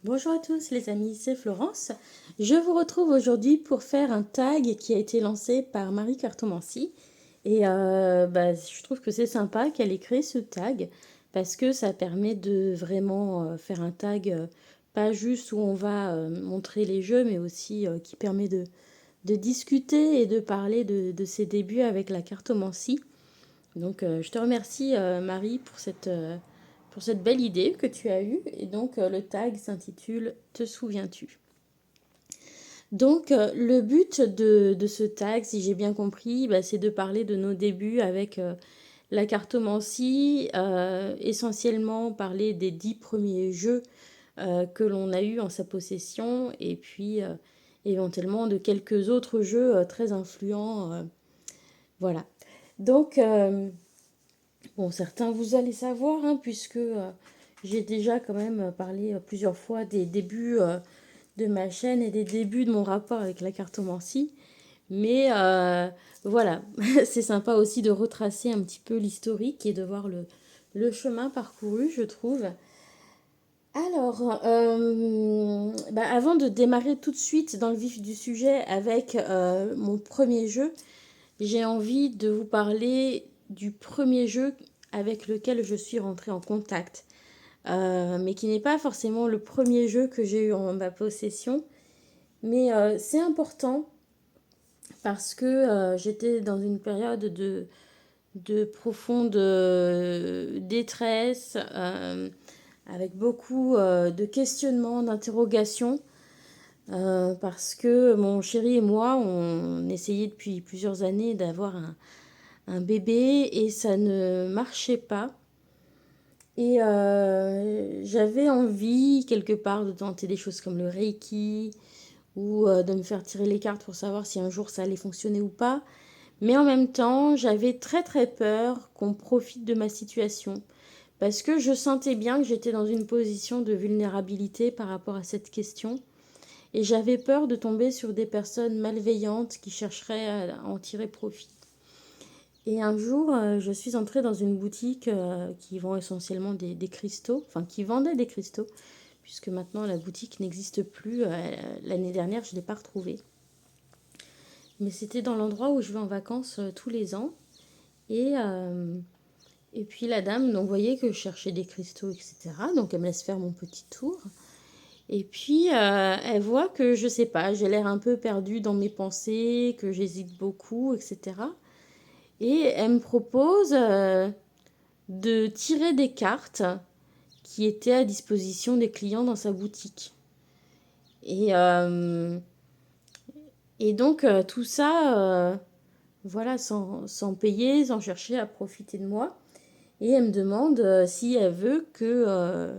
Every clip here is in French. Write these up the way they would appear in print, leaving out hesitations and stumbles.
Bonjour à tous les amis, c'est Florence. Je vous retrouve aujourd'hui pour faire un tag qui a été lancé par Marie Cartomancy. Et je trouve que c'est sympa qu'elle ait créé ce tag parce que ça permet de vraiment faire un tag pas juste où on va montrer les jeux, mais aussi qui permet de discuter et de parler de ses débuts avec la cartomancie. Donc, je te remercie, Marie, pour cette belle idée que tu as eue. Et donc, le tag s'intitule Te souviens-tu? Donc, le but de ce tag, si j'ai bien compris, c'est de parler de nos débuts avec la cartomancie, essentiellement parler des 10 premiers jeux que l'on a eus en sa possession, et puis éventuellement de quelques autres jeux très influents. Voilà. Donc, bon, certains vous allez savoir, hein, puisque j'ai déjà quand même parlé plusieurs fois des débuts de ma chaîne et des débuts de mon rapport avec la cartomancie. Mais voilà, c'est sympa aussi de retracer un petit peu l'historique et de voir le chemin parcouru, je trouve. Alors, avant de démarrer tout de suite dans le vif du sujet avec mon premier jeu, j'ai envie de vous parler du premier jeu avec lequel je suis rentrée en contact, mais qui n'est pas forcément le premier jeu que j'ai eu en ma possession. Mais c'est important parce que j'étais dans une période de profonde détresse, avec beaucoup de questionnements, d'interrogations. Parce que mon chéri et moi, on essayait depuis plusieurs années d'avoir un bébé et ça ne marchait pas. Et j'avais envie quelque part de tenter des choses comme le Reiki ou de me faire tirer les cartes pour savoir si un jour ça allait fonctionner ou pas. Mais en même temps, j'avais très très peur qu'on profite de ma situation parce que je sentais bien que j'étais dans une position de vulnérabilité par rapport à cette question. Et j'avais peur de tomber sur des personnes malveillantes qui chercheraient à en tirer profit. Et un jour, je suis entrée dans une boutique qui vend essentiellement des cristaux, enfin qui vendait des cristaux, puisque maintenant la boutique n'existe plus. L'année dernière, je ne l'ai pas retrouvée. Mais c'était dans l'endroit où je vais en vacances tous les ans. Et, euh, et puis la dame donc, voyait que je cherchais des cristaux, etc. Donc elle me laisse faire mon petit tour. Et puis elle voit que, je sais pas, j'ai l'air un peu perdue dans mes pensées, que j'hésite beaucoup, etc. Et elle me propose de tirer des cartes qui étaient à disposition des clients dans sa boutique. Et, euh, et donc tout ça, voilà, sans payer, sans chercher à profiter de moi. Et elle me demande si elle veut que,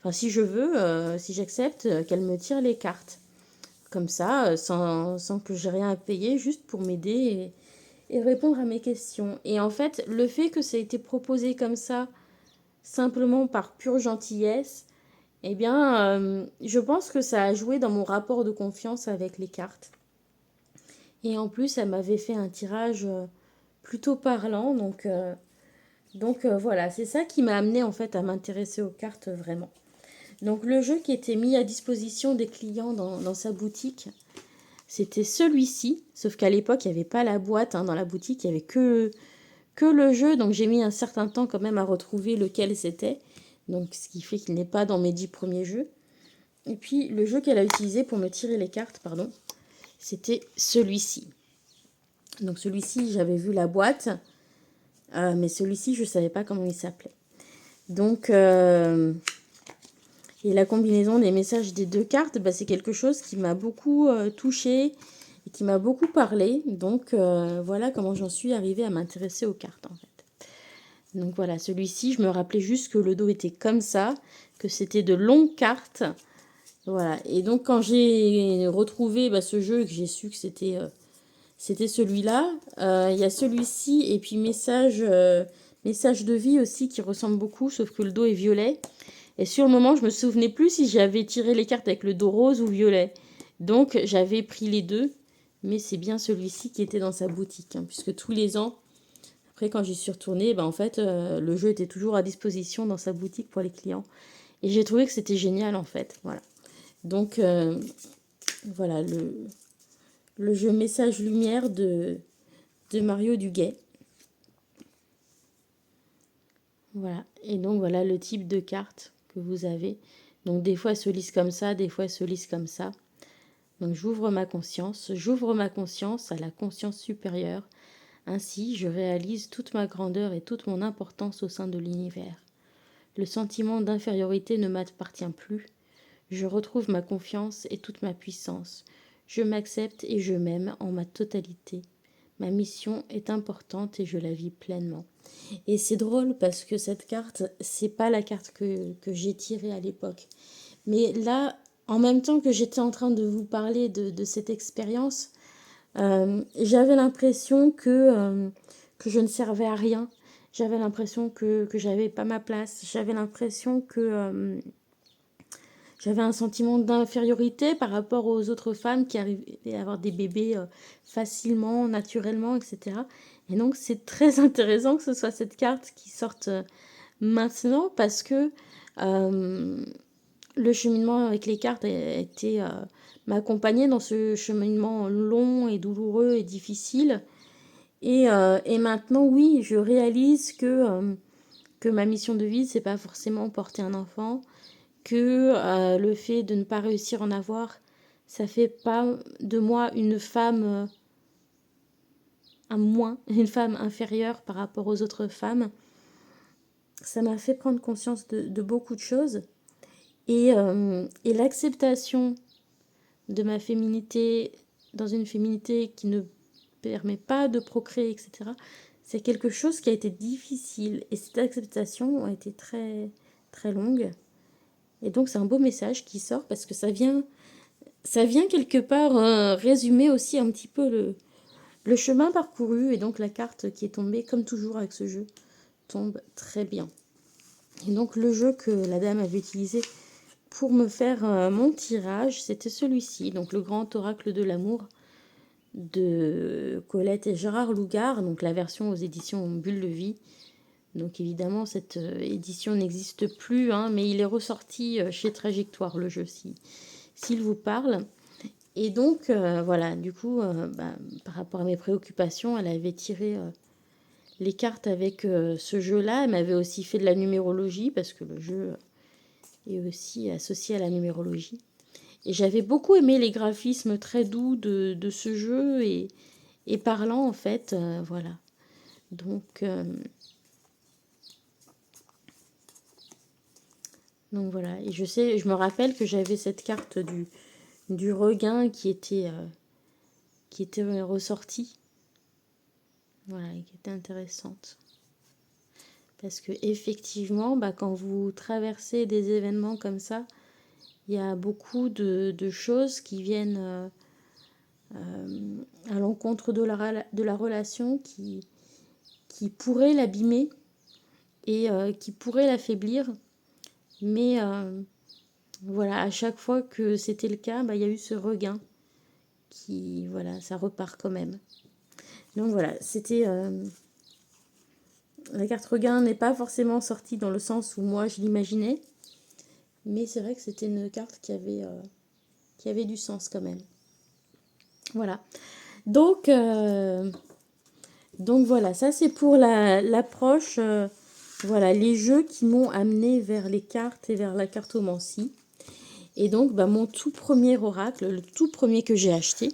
enfin si je veux, si j'accepte qu'elle me tire les cartes. Comme ça, sans que j'ai rien à payer, juste pour m'aider et répondre à mes questions. Et en fait, le fait que ça ait été proposé comme ça, simplement par pure gentillesse, eh bien, je pense que ça a joué dans mon rapport de confiance avec les cartes. Et en plus, elle m'avait fait un tirage plutôt parlant, donc voilà, c'est ça qui m'a amené en fait à m'intéresser aux cartes vraiment. Donc le jeu qui était mis à disposition des clients dans sa boutique, c'était celui-ci, sauf qu'à l'époque, il n'y avait pas la boîte hein, dans la boutique, il n'y avait que le jeu, donc j'ai mis un certain temps quand même à retrouver lequel c'était, donc ce qui fait qu'il n'est pas dans mes 10 premiers jeux. Et puis le jeu qu'elle a utilisé pour me tirer les cartes, pardon, c'était celui-ci. Donc celui-ci, j'avais vu la boîte, mais celui-ci, je ne savais pas comment il s'appelait. Donc, et la combinaison des messages des deux cartes, c'est quelque chose qui m'a beaucoup touchée et qui m'a beaucoup parlé. Donc, voilà comment j'en suis arrivée à m'intéresser aux cartes, en fait. Donc voilà, celui-ci, je me rappelais juste que le dos était comme ça, que c'était de longues cartes. Voilà, et donc quand j'ai retrouvé ce jeu et que j'ai su que c'était celui-là, il y a celui-ci et puis message de vie aussi qui ressemble beaucoup, sauf que le dos est violet. Et sur le moment, je me souvenais plus si j'avais tiré les cartes avec le dos rose ou violet. Donc j'avais pris les deux, mais c'est bien celui-ci qui était dans sa boutique, hein, puisque tous les ans, après quand j'y suis retournée, en fait, le jeu était toujours à disposition dans sa boutique pour les clients. Et j'ai trouvé que c'était génial en fait, voilà. Donc, voilà, le jeu Message Lumière de Mario Duguay. Voilà, et donc voilà le type de carte que vous avez. Donc des fois elles se lisent comme ça, des fois elles se lisent comme ça. Donc j'ouvre ma conscience à la conscience supérieure. Ainsi, je réalise toute ma grandeur et toute mon importance au sein de l'univers. Le sentiment d'infériorité ne m'appartient plus. Je retrouve ma confiance et toute ma puissance. Je m'accepte et je m'aime en ma totalité. Ma mission est importante et je la vis pleinement. Et c'est drôle parce que cette carte, c'est pas la carte que j'ai tirée à l'époque. Mais là, en même temps que j'étais en train de vous parler de cette expérience, j'avais l'impression que je ne servais à rien. J'avais l'impression que j'avais pas ma place. J'avais l'impression que j'avais un sentiment d'infériorité par rapport aux autres femmes qui arrivaient à avoir des bébés facilement, naturellement, etc. Et donc c'est très intéressant que ce soit cette carte qui sorte maintenant parce que le cheminement avec les cartes a été m'accompagner dans ce cheminement long et douloureux et difficile. Et maintenant, oui, je réalise que ma mission de vie, c'est pas forcément porter un enfant, que le fait de ne pas réussir à en avoir, ça fait pas de moi une femme à moins, une femme inférieure par rapport aux autres femmes. Ça m'a fait prendre conscience de beaucoup de choses. Et l'acceptation de ma féminité, dans une féminité qui ne permet pas de procréer, etc., c'est quelque chose qui a été difficile. Et cette acceptation a été très, très longue. Et donc c'est un beau message qui sort parce que ça vient quelque part résumer aussi un petit peu le chemin parcouru. Et donc la carte qui est tombée, comme toujours avec ce jeu, tombe très bien. Et donc le jeu que la dame avait utilisé pour me faire mon tirage, c'était celui-ci, donc le grand oracle de l'amour de Colette et Gérard Lougard, donc la version aux éditions Bulle de Vie. Donc évidemment, cette édition n'existe plus, hein, mais il est ressorti chez Trajectoire, le jeu, s'il vous parle. Et donc, voilà, du coup, par rapport à mes préoccupations, elle avait tiré les cartes avec ce jeu-là. Elle m'avait aussi fait de la numérologie, parce que le jeu est aussi associé à la numérologie. Et j'avais beaucoup aimé les graphismes très doux de ce jeu et parlant, en fait, voilà. Donc voilà, et je me rappelle que j'avais cette carte du regain qui était ressortie. Voilà, qui était intéressante. Parce que effectivement, quand vous traversez des événements comme ça, il y a beaucoup de choses qui viennent à l'encontre de la relation qui pourraient l'abîmer et qui pourraient l'affaiblir. Mais voilà, à chaque fois que c'était le cas, il y a eu ce regain qui, voilà, ça repart quand même. Donc voilà, c'était... la carte regain n'est pas forcément sortie dans le sens où moi je l'imaginais, mais c'est vrai que c'était une carte qui avait du sens quand même. Voilà. Donc voilà, ça c'est pour l'approche, voilà, les jeux qui m'ont amené vers les cartes et vers la cartomancie. Et donc mon tout premier oracle, le tout premier que j'ai acheté,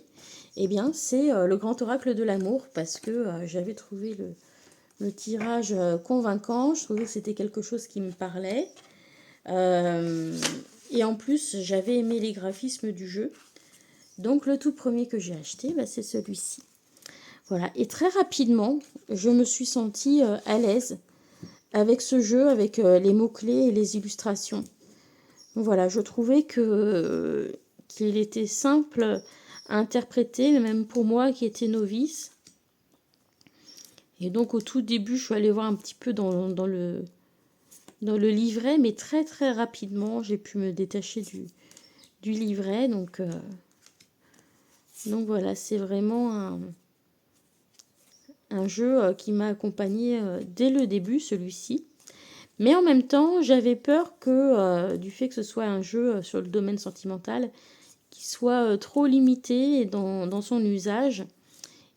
eh bien c'est le grand oracle de l'amour, parce que j'avais trouvé le tirage convaincant, je trouvais que c'était quelque chose qui me parlait. Et en plus, j'avais aimé les graphismes du jeu. Donc le tout premier que j'ai acheté, c'est celui-ci. Voilà, et très rapidement, je me suis sentie à l'aise avec ce jeu, avec les mots-clés et les illustrations. Donc voilà, je trouvais qu'il était simple à interpréter, même pour moi qui étais novice. Et donc au tout début, je suis allée voir un petit peu dans le livret, mais très très rapidement, j'ai pu me détacher du livret. Donc voilà, c'est vraiment un jeu qui m'a accompagnée dès le début, celui-ci. Mais en même temps, j'avais peur que, du fait que ce soit un jeu sur le domaine sentimental, qu'il soit trop limité dans son usage.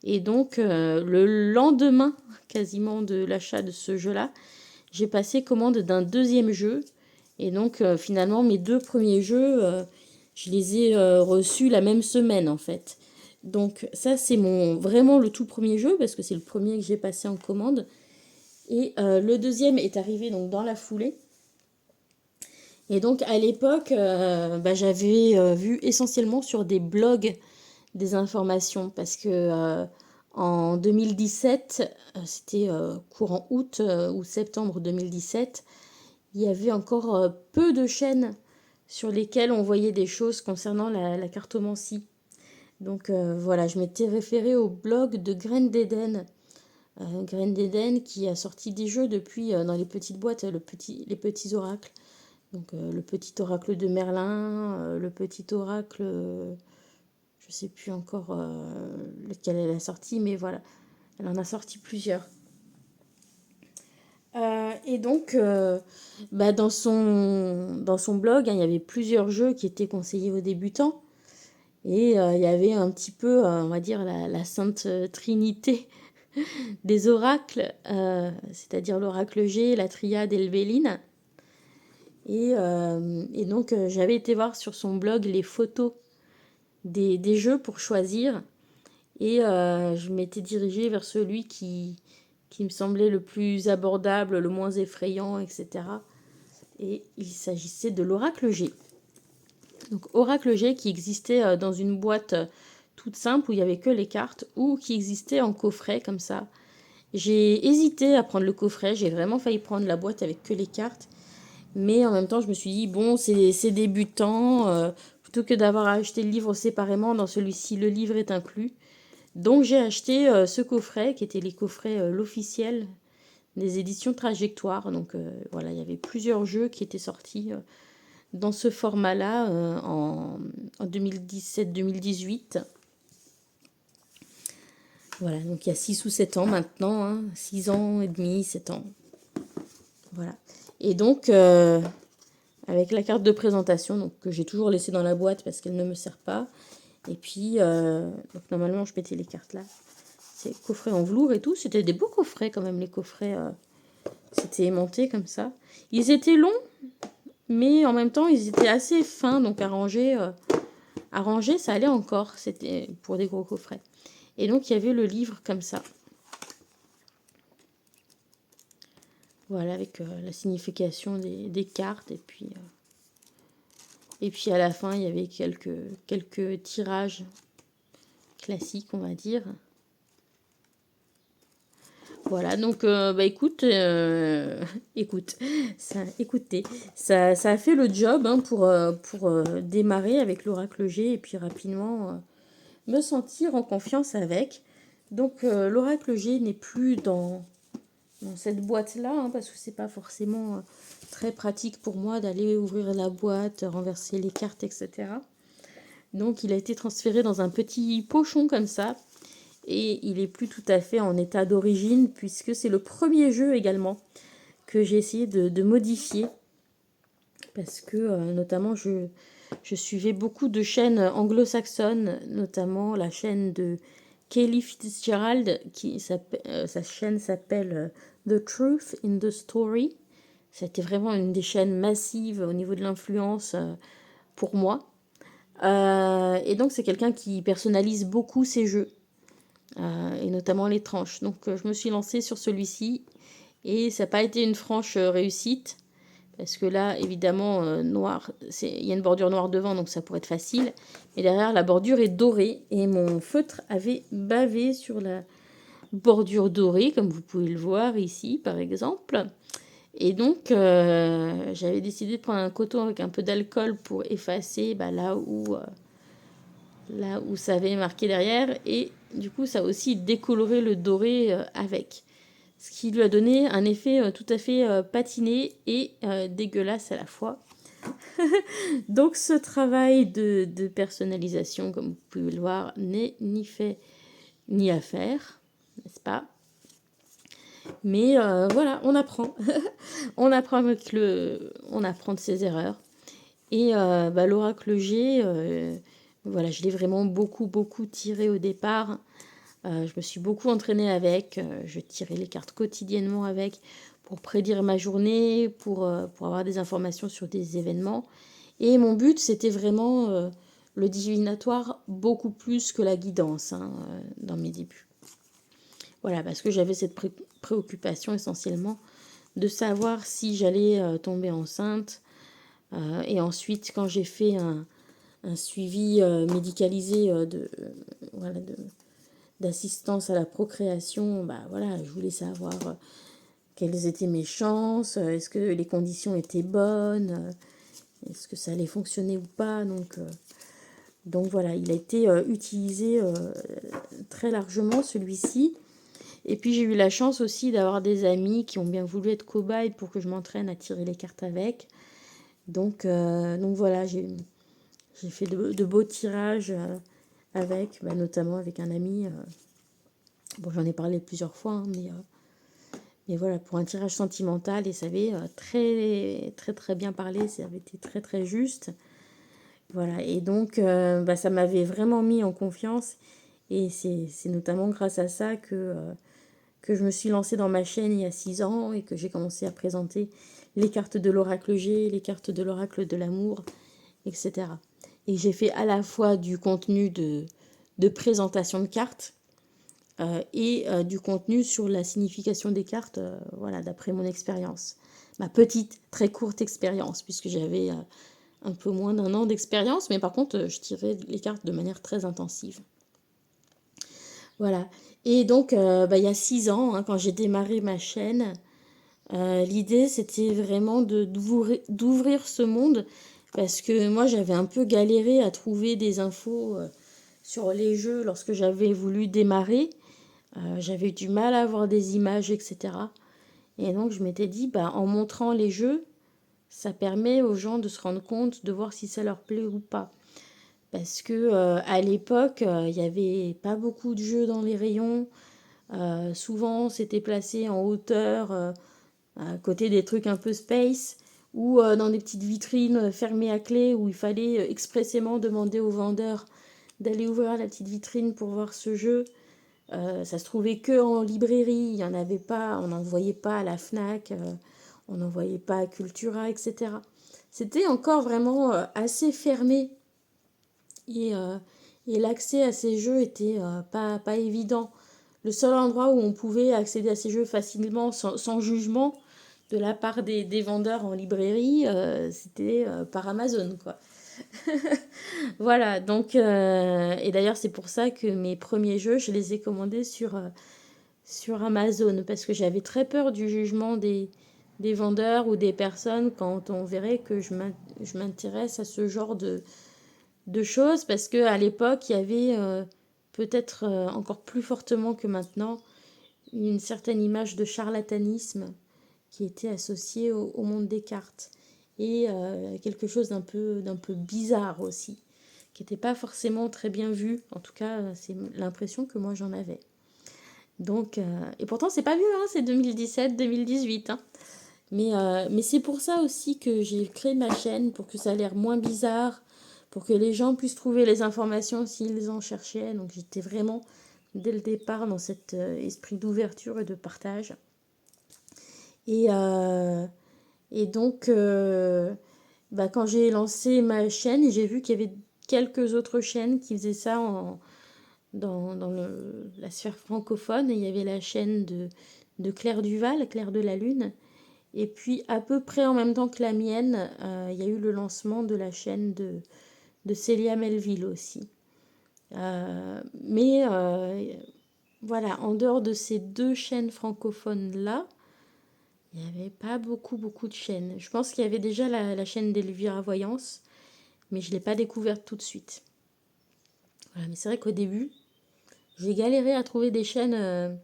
Et donc, le lendemain quasiment de l'achat de ce jeu-là, j'ai passé commande d'un deuxième jeu. Et donc, finalement, mes 2 premiers jeux, je les ai reçus la même semaine, en fait. Donc, ça, c'est vraiment le tout premier jeu, parce que c'est le premier que j'ai passé en commande. Et le deuxième est arrivé donc dans la foulée. Et donc, à l'époque, j'avais vu essentiellement sur des blogs des informations, parce que en 2017, c'était courant août ou septembre 2017, il y avait encore peu de chaînes sur lesquelles on voyait des choses concernant la cartomancie. Donc voilà, je m'étais référée au blog de Graines d'Éden. Graines d'Éden qui a sorti des jeux depuis dans les petites boîtes, les petits oracles. Donc le petit oracle de Merlin, le petit oracle, je ne sais plus encore lequel elle a sorti, mais voilà, elle en a sorti plusieurs. Et donc, dans son blog, hein, il y avait plusieurs jeux qui étaient conseillés aux débutants. Et il y avait un petit peu, on va dire, la sainte trinité des oracles, c'est-à-dire l'oracle G, la triade et le Véline. Et donc, j'avais été voir sur son blog les photos des jeux pour choisir. Et je m'étais dirigée vers celui qui me semblait le plus abordable, le moins effrayant, etc. Et il s'agissait de l'oracle G. Donc oracle G qui existait dans une boîte toute simple où il n'y avait que les cartes, ou qui existait en coffret comme ça. J'ai hésité à prendre le coffret, j'ai vraiment failli prendre la boîte avec que les cartes. Mais en même temps, je me suis dit, bon, c'est débutant, plutôt que d'avoir acheté le livre séparément, dans celui-ci, le livre est inclus. Donc j'ai acheté ce coffret, qui était les coffrets l'officiel des éditions Trajectoire. Donc voilà, il y avait plusieurs jeux qui étaient sortis dans ce format-là en 2017-2018. Voilà, donc il y a 6 ou 7 ans maintenant, hein, 6 ans et demi, 7 ans. Voilà. Et donc, avec la carte de présentation, donc, que j'ai toujours laissée dans la boîte parce qu'elle ne me sert pas. Et puis, donc, normalement, je mettais les cartes là. C'est coffret en velours et tout. C'était des beaux coffrets quand même, les coffrets. C'était aimanté comme ça. Ils étaient longs, mais en même temps, ils étaient assez fins. Donc, à ranger, ça allait encore. C'était pour des gros coffrets. Et donc, il y avait le livre comme ça. Voilà, avec la signification des cartes. Et puis à la fin, il y avait quelques tirages classiques, on va dire. Voilà, donc écoutez, ça a fait le job hein, pour démarrer avec l'oracle G et puis rapidement me sentir en confiance avec. Donc l'oracle G n'est plus dans cette boîte-là, hein, parce que c'est pas forcément très pratique pour moi d'aller ouvrir la boîte, renverser les cartes, etc. Donc il a été transféré dans un petit pochon comme ça. Et il est plus tout à fait en état d'origine, puisque c'est le premier jeu également que j'ai essayé de modifier. Parce que notamment je suivais beaucoup de chaînes anglo-saxonnes, notamment la chaîne de Kelly Fitzgerald, sa chaîne s'appelle The Truth in the Story. C'était vraiment une des chaînes massives au niveau de l'influence pour moi. Et donc c'est quelqu'un qui personnalise beaucoup ses jeux, et notamment les tranches. Donc je me suis lancée sur celui-ci et ça n'a pas été une franche réussite. Parce que là, évidemment, noir, il y a une bordure noire devant, donc ça pourrait être facile. Mais derrière, la bordure est dorée. Et mon feutre avait bavé sur la bordure dorée, comme vous pouvez le voir ici, par exemple. Et donc, j'avais décidé de prendre un coton avec un peu d'alcool pour effacer là où ça avait marqué derrière. Et du coup, ça a aussi décoloré le doré avec. Ce qui lui a donné un effet tout à fait patiné et dégueulasse à la fois. Donc ce travail de personnalisation, comme vous pouvez le voir, n'est ni fait ni à faire, n'est-ce pas? Mais voilà, on apprend. On apprend on apprend de ses erreurs. Et l'oracle G, voilà, je l'ai vraiment beaucoup, beaucoup tiré au départ. Je me suis beaucoup entraînée avec. Je tirais les cartes quotidiennement avec pour prédire ma journée, pour avoir des informations sur des événements. Et mon but, c'était vraiment le divinatoire beaucoup plus que la guidance dans mes débuts. Voilà, parce que j'avais cette préoccupation essentiellement de savoir si j'allais tomber enceinte. Et ensuite, quand j'ai fait un suivi médicalisé voilà, d'assistance à la procréation, voilà, je voulais savoir quelles étaient mes chances, est-ce que les conditions étaient bonnes, est-ce que ça allait fonctionner ou pas. Donc voilà, il a été utilisé très largement celui-ci. Et puis j'ai eu la chance aussi d'avoir des amis qui ont bien voulu être cobayes pour que je m'entraîne à tirer les cartes avec. Donc voilà, j'ai fait de beaux tirages avec, notamment avec un ami. Bon, j'en ai parlé plusieurs fois, mais voilà, pour un tirage sentimental, et ça avait très, très, très bien parlé, ça avait été très, très juste. Voilà, et donc ça m'avait vraiment mis en confiance, et c'est notamment grâce à ça que je me suis lancée dans ma chaîne il y a 6 ans, et que j'ai commencé à présenter les cartes de l'oracle G, les cartes de l'oracle de l'amour, etc. Et j'ai fait à la fois du contenu de présentation de cartes, et du contenu sur la signification des cartes, voilà, d'après mon expérience. Ma petite, très courte expérience, puisque j'avais un peu moins d'un an d'expérience, mais par contre, je tirais les cartes de manière très intensive. Voilà. Et donc, il y a 6 ans, quand j'ai démarré ma chaîne, l'idée, c'était vraiment d'ouvrir ce monde, parce que moi, j'avais un peu galéré à trouver des infos sur les jeux lorsque j'avais voulu démarrer. J'avais eu du mal à avoir des images, etc. Et donc je m'étais dit, en montrant les jeux, ça permet aux gens de se rendre compte, de voir si ça leur plaît ou pas. Parce que à l'époque, il n'y avait pas beaucoup de jeux dans les rayons. Souvent, c'était placé en hauteur, à côté des trucs un peu space, ou dans des petites vitrines fermées à clé, où il fallait expressément demander au vendeur d'aller ouvrir la petite vitrine pour voir ce jeu. Ça se trouvait que en librairie, il y en avait pas, on n'en voyait pas à la Fnac, on n'en voyait pas à Cultura, etc. C'était encore vraiment assez fermé, et, euh, et l'accès à ces jeux était pas évident. Le seul endroit où on pouvait accéder à ces jeux facilement, sans jugement, de la part des vendeurs en librairie, c'était par Amazon, quoi. Voilà, donc, et d'ailleurs, c'est pour ça que mes premiers jeux, je les ai commandés sur Amazon, parce que j'avais très peur du jugement des vendeurs ou des personnes quand on verrait que je m'intéresse à ce genre de choses, parce qu'à l'époque, il y avait peut-être encore plus fortement que maintenant une certaine image de charlatanisme qui était associée au monde des cartes, et quelque chose d'un peu bizarre aussi, qui n'était pas forcément très bien vu. En tout cas, c'est l'impression que moi j'en avais. Donc, et pourtant, c'est pas vieux, c'est 2017-2018. Mais c'est pour ça aussi que j'ai créé ma chaîne, pour que ça ait l'air moins bizarre, pour que les gens puissent trouver les informations s'ils en cherchaient. Donc, j'étais vraiment, dès le départ, dans cet esprit d'ouverture et de partage. Et, donc, quand j'ai lancé ma chaîne, j'ai vu qu'il y avait quelques autres chaînes qui faisaient ça dans la sphère francophone. Il y avait la chaîne de Claire Duval, Claire de la Lune. Et puis, à peu près en même temps que la mienne, il y a eu le lancement de la chaîne de Célia Melville aussi. Mais voilà, en dehors de ces 2 chaînes francophones-là, il n'y avait pas beaucoup, beaucoup de chaînes. Je pense qu'il y avait déjà la chaîne d'Elvira Voyance, mais je ne l'ai pas découverte tout de suite. Voilà, mais c'est vrai qu'au début, j'ai galéré à trouver des chaînes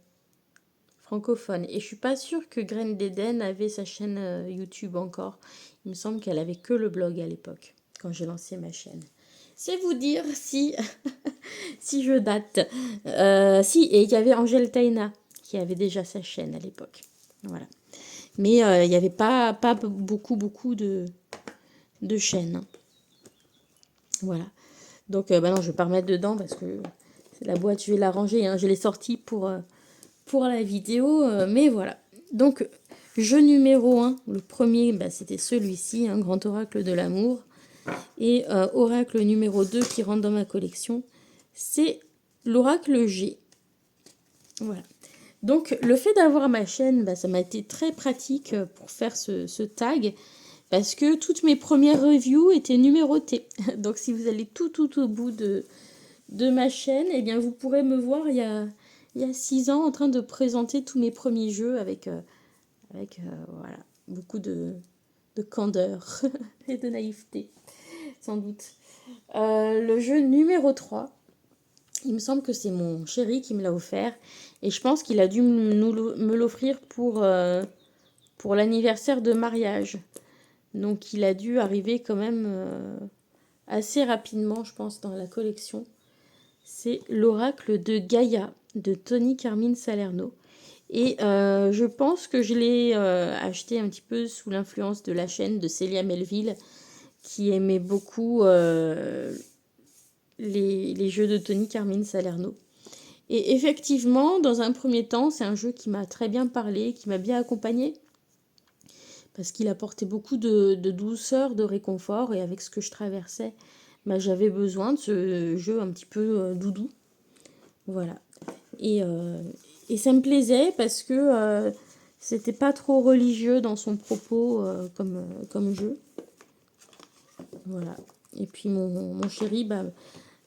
francophones. Et je suis pas sûre que Graine d'Eden avait sa chaîne YouTube encore. Il me semble qu'elle avait que le blog à l'époque, quand j'ai lancé ma chaîne. C'est vous dire si, si je date. Si, et il y avait Angèle Taina qui avait déjà sa chaîne à l'époque. Voilà. Mais il n'y avait pas beaucoup de chaînes. Voilà. Donc, bah non, je vais pas remettre dedans parce que la boîte, je vais la ranger. Hein. Je l'ai sortie pour la vidéo. Mais voilà. Donc, jeu numéro 1. Le premier, bah, c'était celui-ci, un grand oracle de l'amour. Et oracle numéro 2 qui rentre dans ma collection, c'est l'oracle G. Voilà. Donc, le fait d'avoir ma chaîne, bah, ça m'a été très pratique pour faire ce tag. Parce que toutes mes premières reviews étaient numérotées. Donc, si vous allez tout au bout de ma chaîne, eh bien, vous pourrez me voir il y a 6 ans en train de présenter tous mes premiers jeux avec voilà, beaucoup de candeur et de naïveté, sans doute. Le jeu numéro 3, il me semble que c'est mon chéri qui me l'a offert. Et je pense qu'il a dû me l'offrir pour l'anniversaire de mariage. Donc il a dû arriver quand même assez rapidement, je pense, dans la collection. C'est l'oracle de Gaïa de Tony Carmine Salerno. Et je pense que je l'ai acheté un petit peu sous l'influence de la chaîne de Célia Melville, qui aimait beaucoup les jeux de Tony Carmine Salerno. Et effectivement, dans un premier temps, c'est un jeu qui m'a très bien parlé, qui m'a bien accompagnée, parce qu'il apportait beaucoup de douceur, de réconfort, et avec ce que je traversais, bah, j'avais besoin de ce jeu un petit peu doudou. Voilà. Et ça me plaisait parce que c'était pas trop religieux dans son propos comme jeu. Voilà. Et puis mon chéri bah,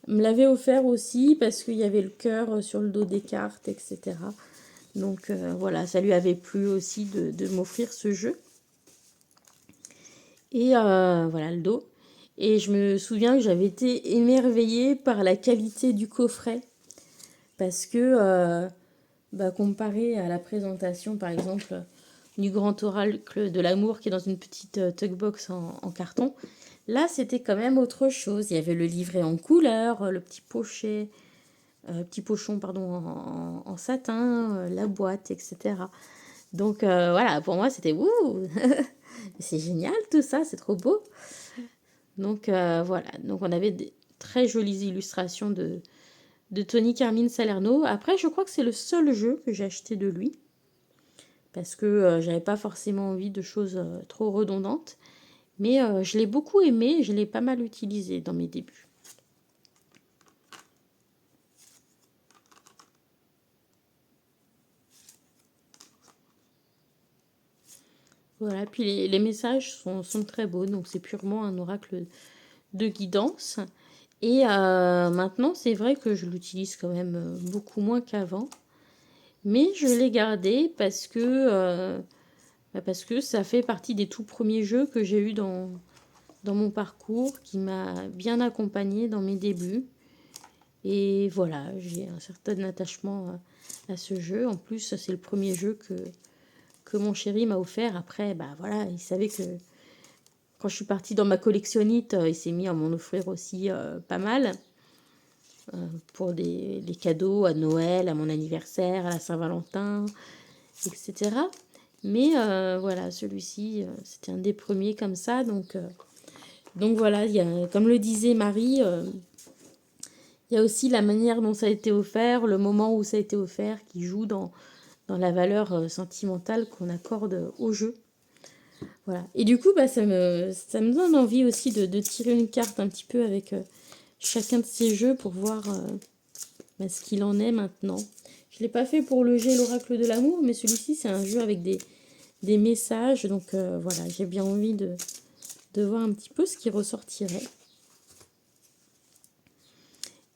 me l'avait offert aussi parce qu'il y avait le cœur sur le dos des cartes, etc. Donc voilà, ça lui avait plu aussi de m'offrir ce jeu. Et voilà le dos. Et je me souviens que j'avais été émerveillée par la qualité du coffret. Parce que bah, comparé à la présentation, par exemple, du grand oracle de l'amour qui est dans une petite tugbox en carton, là, c'était quand même autre chose. Il y avait le livret en couleur, le petit pochon pardon, en satin, la boîte, etc. Donc voilà, pour moi, c'était ouh, c'est génial tout ça, c'est trop beau. Donc voilà, donc on avait des très jolies illustrations de Tony Carmine Salerno. Après, je crois que c'est le seul jeu que j'ai acheté de lui. Parce que j'avais pas forcément envie de choses trop redondantes. Mais je l'ai beaucoup aimé, je l'ai pas mal utilisé dans mes débuts. Voilà, puis les messages sont très beaux, donc c'est purement un oracle de guidance. Et maintenant, c'est vrai que je l'utilise quand même beaucoup moins qu'avant. Mais je l'ai gardé parce que ça fait partie des tout premiers jeux que j'ai eu dans mon parcours, qui m'a bien accompagnée dans mes débuts. Et voilà, j'ai un certain attachement à ce jeu. En plus, c'est le premier jeu que mon chéri m'a offert. Après, bah voilà, il savait que quand je suis partie dans ma collectionnite, il s'est mis à m'en offrir aussi pas mal. Pour les cadeaux à Noël, à mon anniversaire, à la Saint-Valentin, etc. Mais voilà, celui-ci, c'était un des premiers comme ça. Donc voilà, comme le disait Marie, il y a aussi la manière dont ça a été offert, le moment où ça a été offert, qui joue dans la valeur sentimentale qu'on accorde au jeu. Voilà. Et du coup, bah, ça me donne envie aussi de tirer une carte un petit peu avec chacun de ces jeux pour voir bah, ce qu'il en est maintenant. Je ne l'ai pas fait pour le jeu l'oracle de l'amour, mais celui-ci, c'est un jeu avec des messages. Donc voilà, j'ai bien envie de voir un petit peu ce qui ressortirait.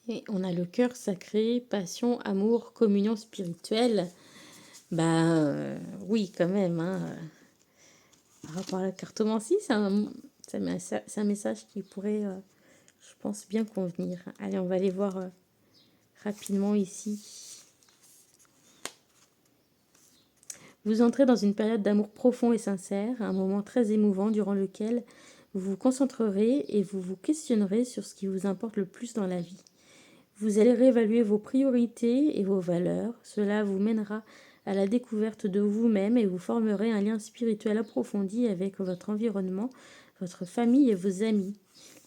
Et on a le cœur sacré, passion, amour, communion spirituelle. Bah oui, quand même. Hein. Par rapport à la cartomancie, c'est un message qui pourrait, je pense, bien convenir. Allez, on va aller voir rapidement ici. Vous entrez dans une période d'amour profond et sincère, un moment très émouvant durant lequel vous vous concentrerez et vous vous questionnerez sur ce qui vous importe le plus dans la vie. Vous allez réévaluer vos priorités et vos valeurs. Cela vous mènera à la découverte de vous-même et vous formerez un lien spirituel approfondi avec votre environnement, votre famille et vos amis.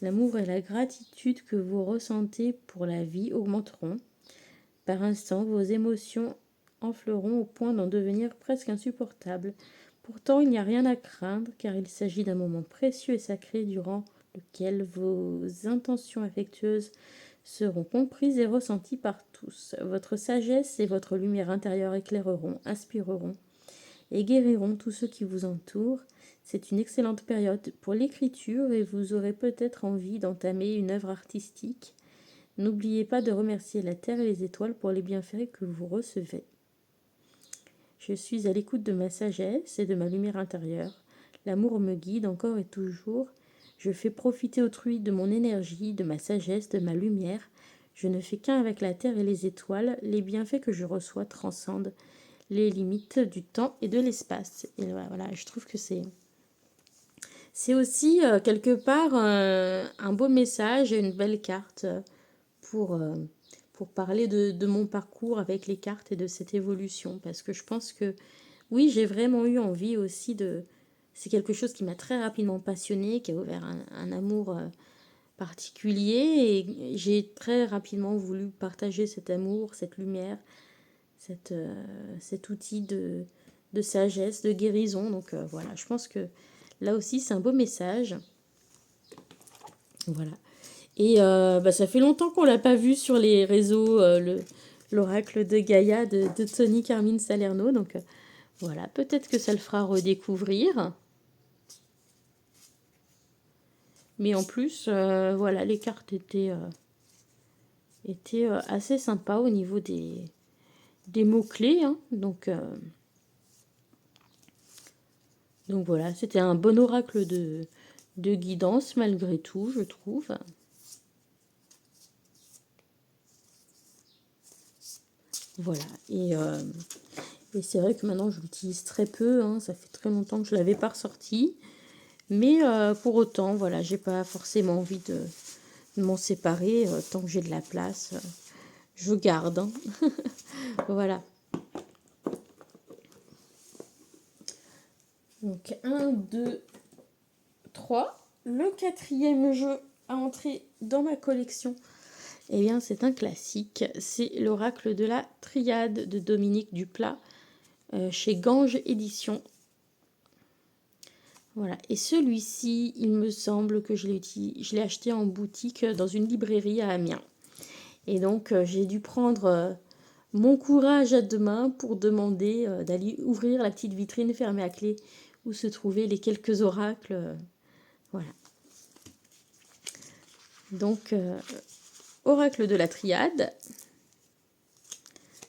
L'amour et la gratitude que vous ressentez pour la vie augmenteront. Par instant, vos émotions enfleront au point d'en devenir presque insupportables. Pourtant, il n'y a rien à craindre car il s'agit d'un moment précieux et sacré durant lequel vos intentions affectueuses seront comprises et ressenties par tous. Votre sagesse et votre lumière intérieure éclaireront, inspireront et guériront tous ceux qui vous entourent. C'est une excellente période pour l'écriture et vous aurez peut-être envie d'entamer une œuvre artistique. N'oubliez pas de remercier la terre et les étoiles pour les bienfaits que vous recevez. Je suis à l'écoute de ma sagesse et de ma lumière intérieure. L'amour me guide encore et toujours. Je fais profiter autrui de mon énergie, de ma sagesse, de ma lumière. Je ne fais qu'un avec la terre et les étoiles. Les bienfaits que je reçois transcendent les limites du temps et de l'espace. Et voilà, je trouve que c'est aussi quelque part un beau message et une belle carte pour parler de mon parcours avec les cartes et de cette évolution. Parce que je pense que, oui, j'ai vraiment eu envie aussi de... C'est quelque chose qui m'a très rapidement passionnée, qui a ouvert un amour particulier. Et j'ai très rapidement voulu partager cet amour, cette lumière, cet outil de sagesse, de guérison. Donc voilà, je pense que là aussi, c'est un beau message. Voilà. Et ça fait longtemps qu'on l'a pas vu sur les réseaux, l'oracle de Gaïa de Tony Carmine Salerno. Donc voilà, peut-être que ça le fera redécouvrir. Mais en plus, voilà, les cartes étaient assez sympas au niveau des mots-clés. Hein. Donc voilà, c'était un bon oracle de guidance malgré tout, je trouve. Voilà, et c'est vrai que maintenant je l'utilise très peu, hein, ça fait très longtemps que je ne l'avais pas ressorti. Mais pour autant, voilà, j'ai pas forcément envie de m'en séparer. Tant que j'ai de la place, je garde. Hein. Voilà. Donc 1, 2, 3. Le quatrième jeu à entrer dans ma collection, eh bien c'est un classique. C'est l'oracle de la triade de Dominique Duplat chez Gange Éditions. Voilà, et celui-ci, il me semble que je l'ai acheté en boutique dans une librairie à Amiens. Et donc, j'ai dû prendre mon courage à deux mains pour demander d'aller ouvrir la petite vitrine fermée à clé où se trouvaient les quelques oracles. Voilà. Donc, oracle de la triade.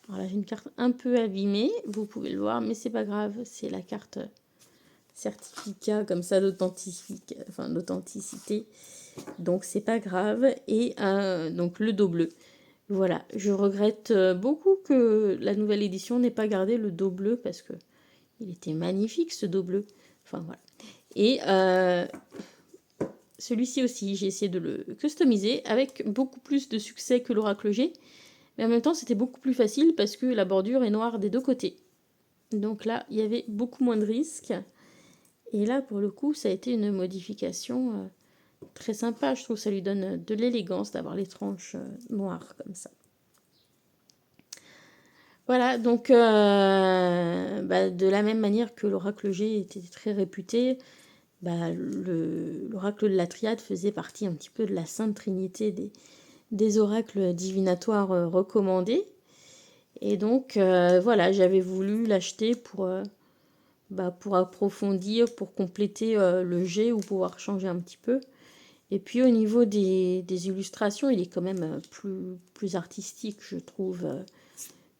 Alors là, j'ai une carte un peu abîmée, vous pouvez le voir, mais c'est pas grave, c'est la carte certificat comme ça d'authenticité, donc c'est pas grave. Et donc le dos bleu, voilà, je regrette beaucoup que la nouvelle édition n'ait pas gardé le dos bleu parce que il était magnifique ce dos bleu, enfin voilà. Et celui-ci aussi, j'ai essayé de le customiser avec beaucoup plus de succès que l'oracle G, mais en même temps c'était beaucoup plus facile parce que la bordure est noire des deux côtés, donc là il y avait beaucoup moins de risques. Et là, pour le coup, ça a été une modification très sympa. Je trouve que ça lui donne de l'élégance d'avoir les tranches noires comme ça. Voilà, donc de la même manière que l'oracle G était très réputé, l'oracle de la triade faisait partie un petit peu de la Sainte Trinité des oracles divinatoires recommandés. Et donc, voilà, j'avais voulu l'acheter pour approfondir, pour compléter le jet ou pouvoir changer un petit peu. Et puis au niveau des illustrations, il est quand même plus artistique, je trouve,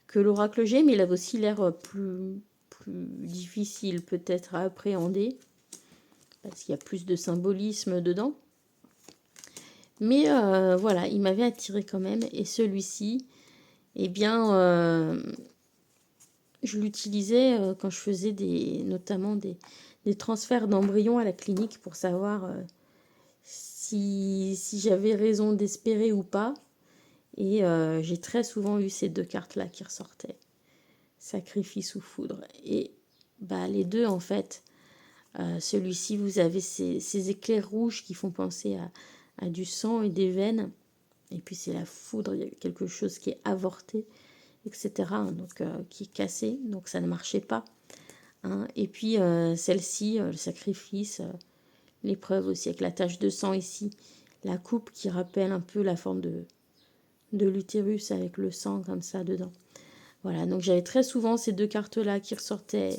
que l'oracle G, mais il a aussi l'air plus difficile peut-être à appréhender, parce qu'il y a plus de symbolisme dedans. Mais voilà, il m'avait attiré quand même, et celui-ci, eh bien... je l'utilisais quand je faisais notamment des transferts d'embryons à la clinique pour savoir si j'avais raison d'espérer ou pas. Et j'ai très souvent eu ces deux cartes-là qui ressortaient. sacrifice ou foudre. Et bah, les deux, en fait, celui-ci, vous avez ces éclairs rouges qui font penser à du sang et des veines. Et puis c'est la foudre, il y a quelque chose qui est avorté, etc. Hein, donc qui est cassé, donc ça ne marchait pas. Hein. Et puis celle-ci, le sacrifice, l'épreuve aussi avec la tache de sang ici, la coupe qui rappelle un peu la forme de l'utérus avec le sang comme ça dedans. Voilà, donc j'avais très souvent ces deux cartes-là qui ressortaient,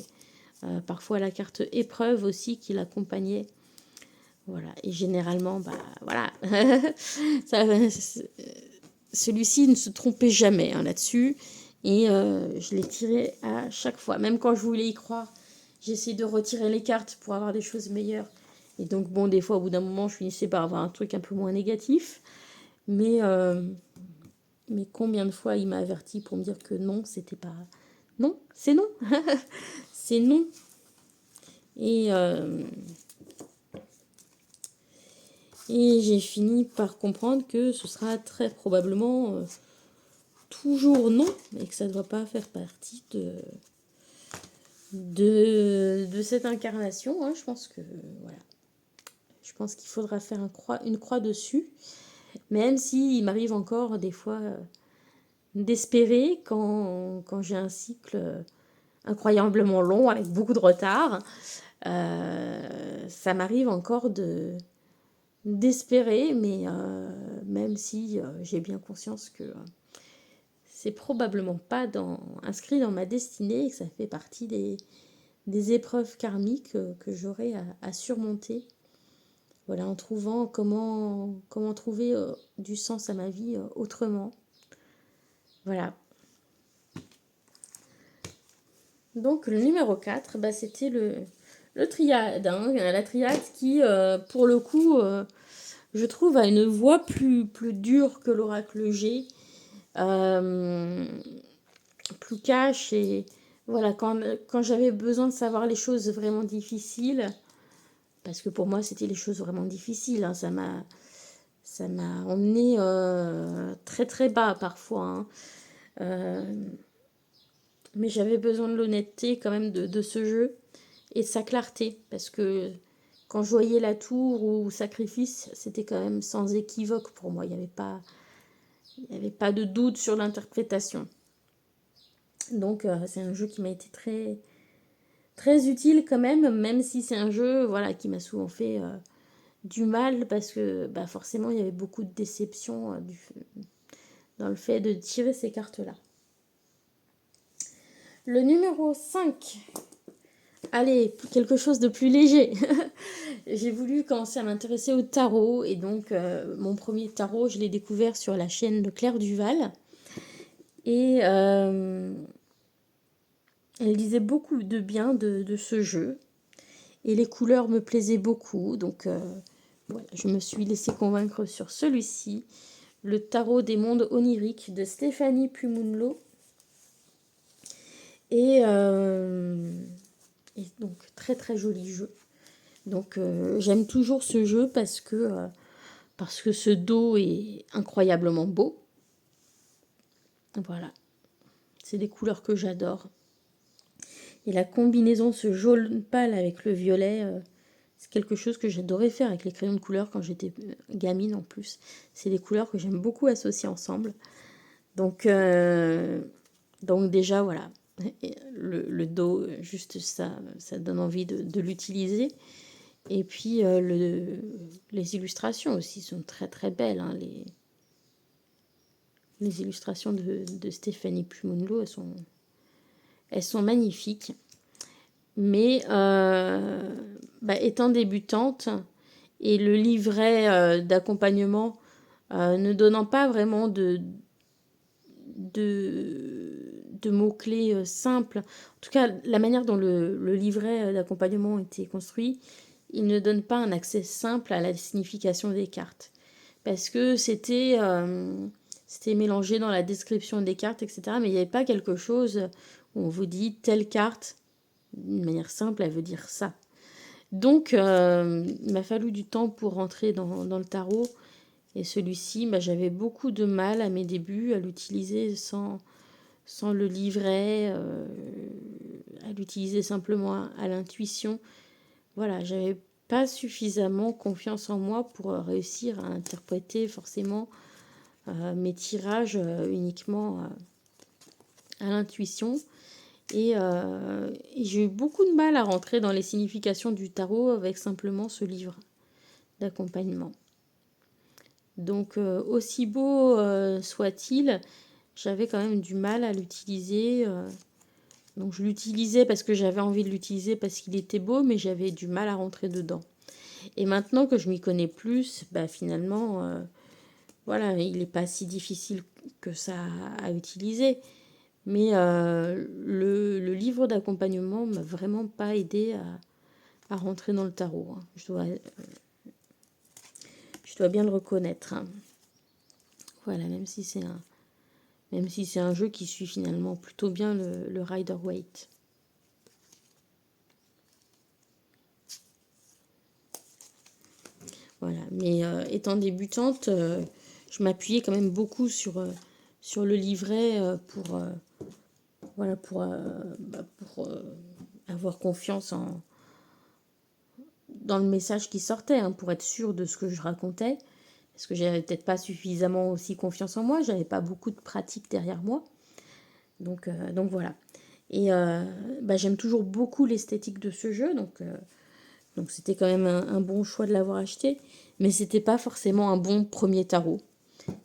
parfois la carte épreuve aussi qui l'accompagnait. Voilà, et généralement, bah voilà, ça, celui-ci ne se trompait jamais hein, là-dessus. Et je l'ai tiré à chaque fois. Même quand je voulais y croire, j'essayais de retirer les cartes pour avoir des choses meilleures. Et donc, bon, des fois, au bout d'un moment, je finissais par avoir un truc un peu moins négatif. Mais combien de fois il m'a averti pour me dire que non, c'était pas... Non, c'est non. C'est non. Et j'ai fini par comprendre que ce sera très probablement toujours non, et que ça ne doit pas faire partie de cette incarnation. Hein. Je pense que voilà. Je pense qu'il faudra faire une croix dessus, même s'il m'arrive encore des fois d'espérer quand j'ai un cycle incroyablement long avec beaucoup de retard. Ça m'arrive encore d'espérer, mais même si j'ai bien conscience que c'est probablement pas inscrit dans ma destinée et que ça fait partie des épreuves karmiques que j'aurai à surmonter. Voilà, en trouvant comment trouver du sens à ma vie autrement. Voilà. Donc le numéro 4, bah, c'était le triade. Hein, la triade qui, pour le coup, je trouve, a une voix plus dure que l'oracle G. Plus cash et voilà, quand j'avais besoin de savoir les choses vraiment difficiles, parce que pour moi c'était les choses vraiment difficiles, hein, ça m'a emmené très très bas parfois, hein. Mais j'avais besoin de l'honnêteté quand même de ce jeu et de sa clarté, parce que quand je voyais la tour ou sacrifice, c'était quand même sans équivoque pour moi, il n'y avait pas de doute sur l'interprétation. Donc c'est un jeu qui m'a été très, très utile quand même si c'est un jeu voilà, qui m'a souvent fait du mal parce que bah, forcément il y avait beaucoup de déception dans le fait de tirer ces cartes-là. Le numéro 5. Allez, quelque chose de plus léger. J'ai voulu commencer à m'intéresser au tarot et donc mon premier tarot, je l'ai découvert sur la chaîne de Claire Duval. Et elle disait beaucoup de bien de ce jeu. Et les couleurs me plaisaient beaucoup. Donc voilà, je me suis laissée convaincre sur celui-ci. Le tarot des mondes oniriques de Stéphanie Pumunlo. Et donc très très joli jeu. Donc j'aime toujours ce jeu parce que ce dos est incroyablement beau. Voilà. C'est des couleurs que j'adore. Et la combinaison, ce jaune pâle avec le violet, c'est quelque chose que j'adorais faire avec les crayons de couleur quand j'étais gamine en plus. C'est des couleurs que j'aime beaucoup associer ensemble. Donc déjà, voilà. Le dos, juste ça donne envie de l'utiliser. Et puis les illustrations aussi sont très très belles. Hein, les illustrations de Stéphanie Pumunlo, elles sont magnifiques. Mais étant débutante et le livret d'accompagnement ne donnant pas vraiment de mots-clés simples, en tout cas la manière dont le livret d'accompagnement était construit, il ne donne pas un accès simple à la signification des cartes. Parce que c'était mélangé dans la description des cartes, etc. Mais il n'y avait pas quelque chose où on vous dit telle carte, d'une manière simple, elle veut dire ça. Donc, il m'a fallu du temps pour rentrer dans le tarot. Et celui-ci, j'avais beaucoup de mal à mes débuts à l'utiliser sans sans le livret, à l'utiliser simplement à l'intuition. Voilà, j'avais pas suffisamment confiance en moi pour réussir à interpréter forcément mes tirages uniquement à l'intuition. Et j'ai eu beaucoup de mal à rentrer dans les significations du tarot avec simplement ce livre d'accompagnement. Donc, aussi beau soit-il, j'avais quand même du mal à l'utiliser. Donc, je l'utilisais parce que j'avais envie de l'utiliser parce qu'il était beau, mais j'avais du mal à rentrer dedans. Et maintenant que je m'y connais plus, bah, finalement, voilà, il n'est pas si difficile que ça à utiliser. Mais le livre d'accompagnement m'a vraiment pas aidé à rentrer dans le tarot, hein. Je dois bien le reconnaître, hein. Voilà, même si c'est un jeu qui suit finalement plutôt bien le Rider-Waite. Voilà, mais étant débutante, je m'appuyais quand même beaucoup sur le livret voilà, pour avoir confiance dans le message qui sortait, hein, pour être sûre de ce que je racontais. Parce que j'avais peut-être pas suffisamment aussi confiance en moi, j'avais pas beaucoup de pratique derrière moi. Donc voilà. Et bah, j'aime toujours beaucoup l'esthétique de ce jeu, donc c'était quand même un bon choix de l'avoir acheté. Mais c'était pas forcément un bon premier tarot,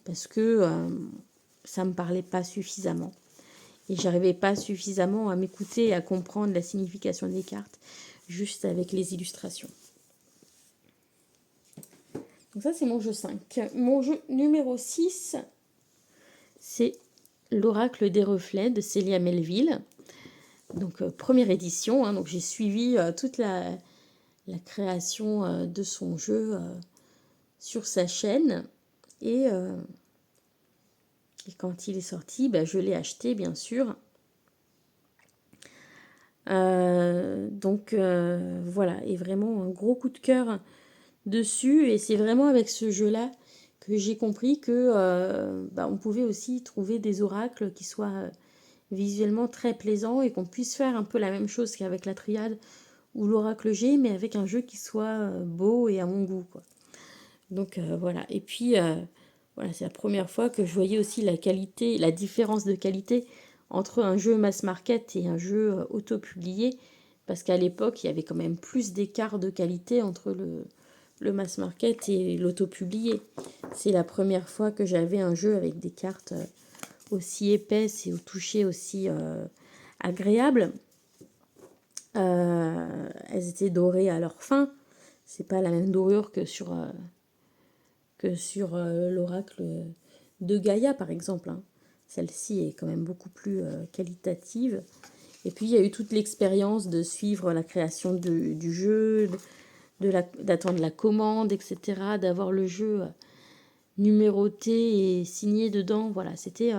parce que ça me parlait pas suffisamment. Et j'arrivais pas suffisamment à m'écouter et à comprendre la signification des cartes, juste avec les illustrations. Donc ça, c'est mon jeu 5. Mon jeu numéro 6, c'est l'Oracle des reflets de Célia Melville. Donc, première édition, hein, donc j'ai suivi toute la création de son jeu sur sa chaîne. Et quand il est sorti, bah, je l'ai acheté, bien sûr. Donc, voilà, et vraiment un gros coup de cœur dessus. Et c'est vraiment avec ce jeu-là que j'ai compris que bah, on pouvait aussi trouver des oracles qui soient visuellement très plaisants et qu'on puisse faire un peu la même chose qu'avec la triade ou l'oracle G, mais avec un jeu qui soit beau et à mon goût, quoi. Donc voilà. Et puis voilà, c'est la première fois que je voyais aussi la qualité, la différence de qualité entre un jeu mass market et un jeu auto-publié, parce qu'à l'époque, il y avait quand même plus d'écart de qualité entre le mass market et l'auto-publié. C'est la première fois que j'avais un jeu avec des cartes aussi épaisses et au toucher aussi agréable. Elles étaient dorées à leur fin. C'est pas la même dorure que sur l'oracle de Gaïa, par exemple, hein. Celle-ci est quand même beaucoup plus qualitative. Et puis, il y a eu toute l'expérience de suivre la création du jeu, d'attendre la commande, etc., d'avoir le jeu numéroté et signé dedans. Voilà, c'était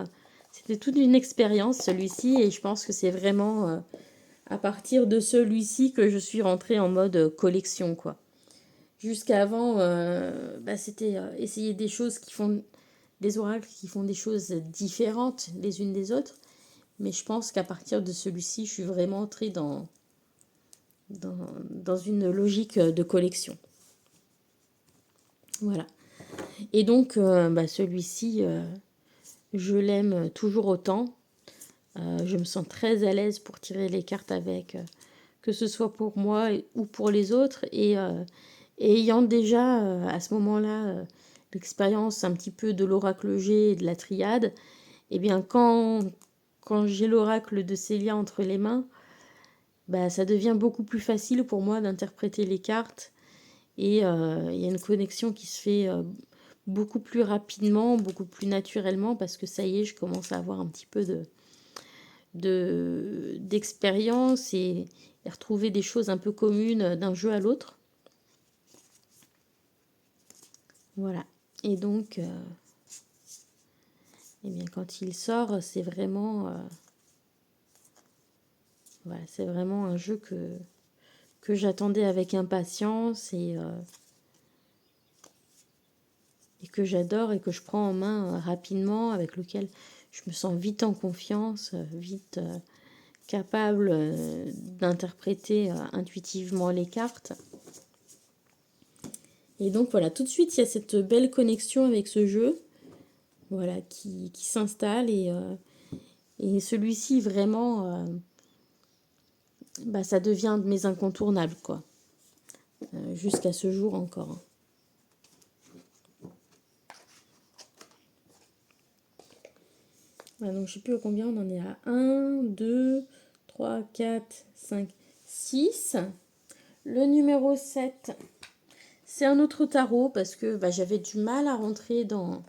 toute une expérience, celui-ci, et je pense que c'est vraiment à partir de celui-ci que je suis rentrée en mode collection, quoi. Jusqu'avant, bah, c'était essayer des choses des oracles qui font des choses différentes les unes des autres. Mais je pense qu'à partir de celui-ci, je suis vraiment entrée dans une logique de collection. Voilà. Et donc, bah, celui-ci, je l'aime toujours autant. Je me sens très à l'aise pour tirer les cartes avec, que ce soit pour moi ou pour les autres. Et ayant déjà à ce moment-là l'expérience un petit peu de l'oracle G et de la triade, eh bien quand j'ai l'oracle de Célia entre les mains, bah, ça devient beaucoup plus facile pour moi d'interpréter les cartes. Et il y a une connexion qui se fait beaucoup plus rapidement, beaucoup plus naturellement, parce que ça y est, je commence à avoir un petit peu d'expérience et retrouver des choses un peu communes d'un jeu à l'autre. Voilà. Et donc, eh bien, quand il sort, c'est vraiment, voilà, c'est vraiment un jeu que j'attendais avec impatience et que j'adore et que je prends en main rapidement, avec lequel je me sens vite en confiance, vite capable d'interpréter intuitivement les cartes. Et donc voilà, tout de suite, il y a cette belle connexion avec ce jeu, voilà, qui s'installe. Et celui-ci, vraiment, ça devient de mes incontournables, quoi. Jusqu'à ce jour encore. Voilà, donc je ne sais plus à combien on en est à 1, 2, 3, 4, 5, 6. Le numéro 7, c'est un autre tarot parce que j'avais du mal à rentrer dans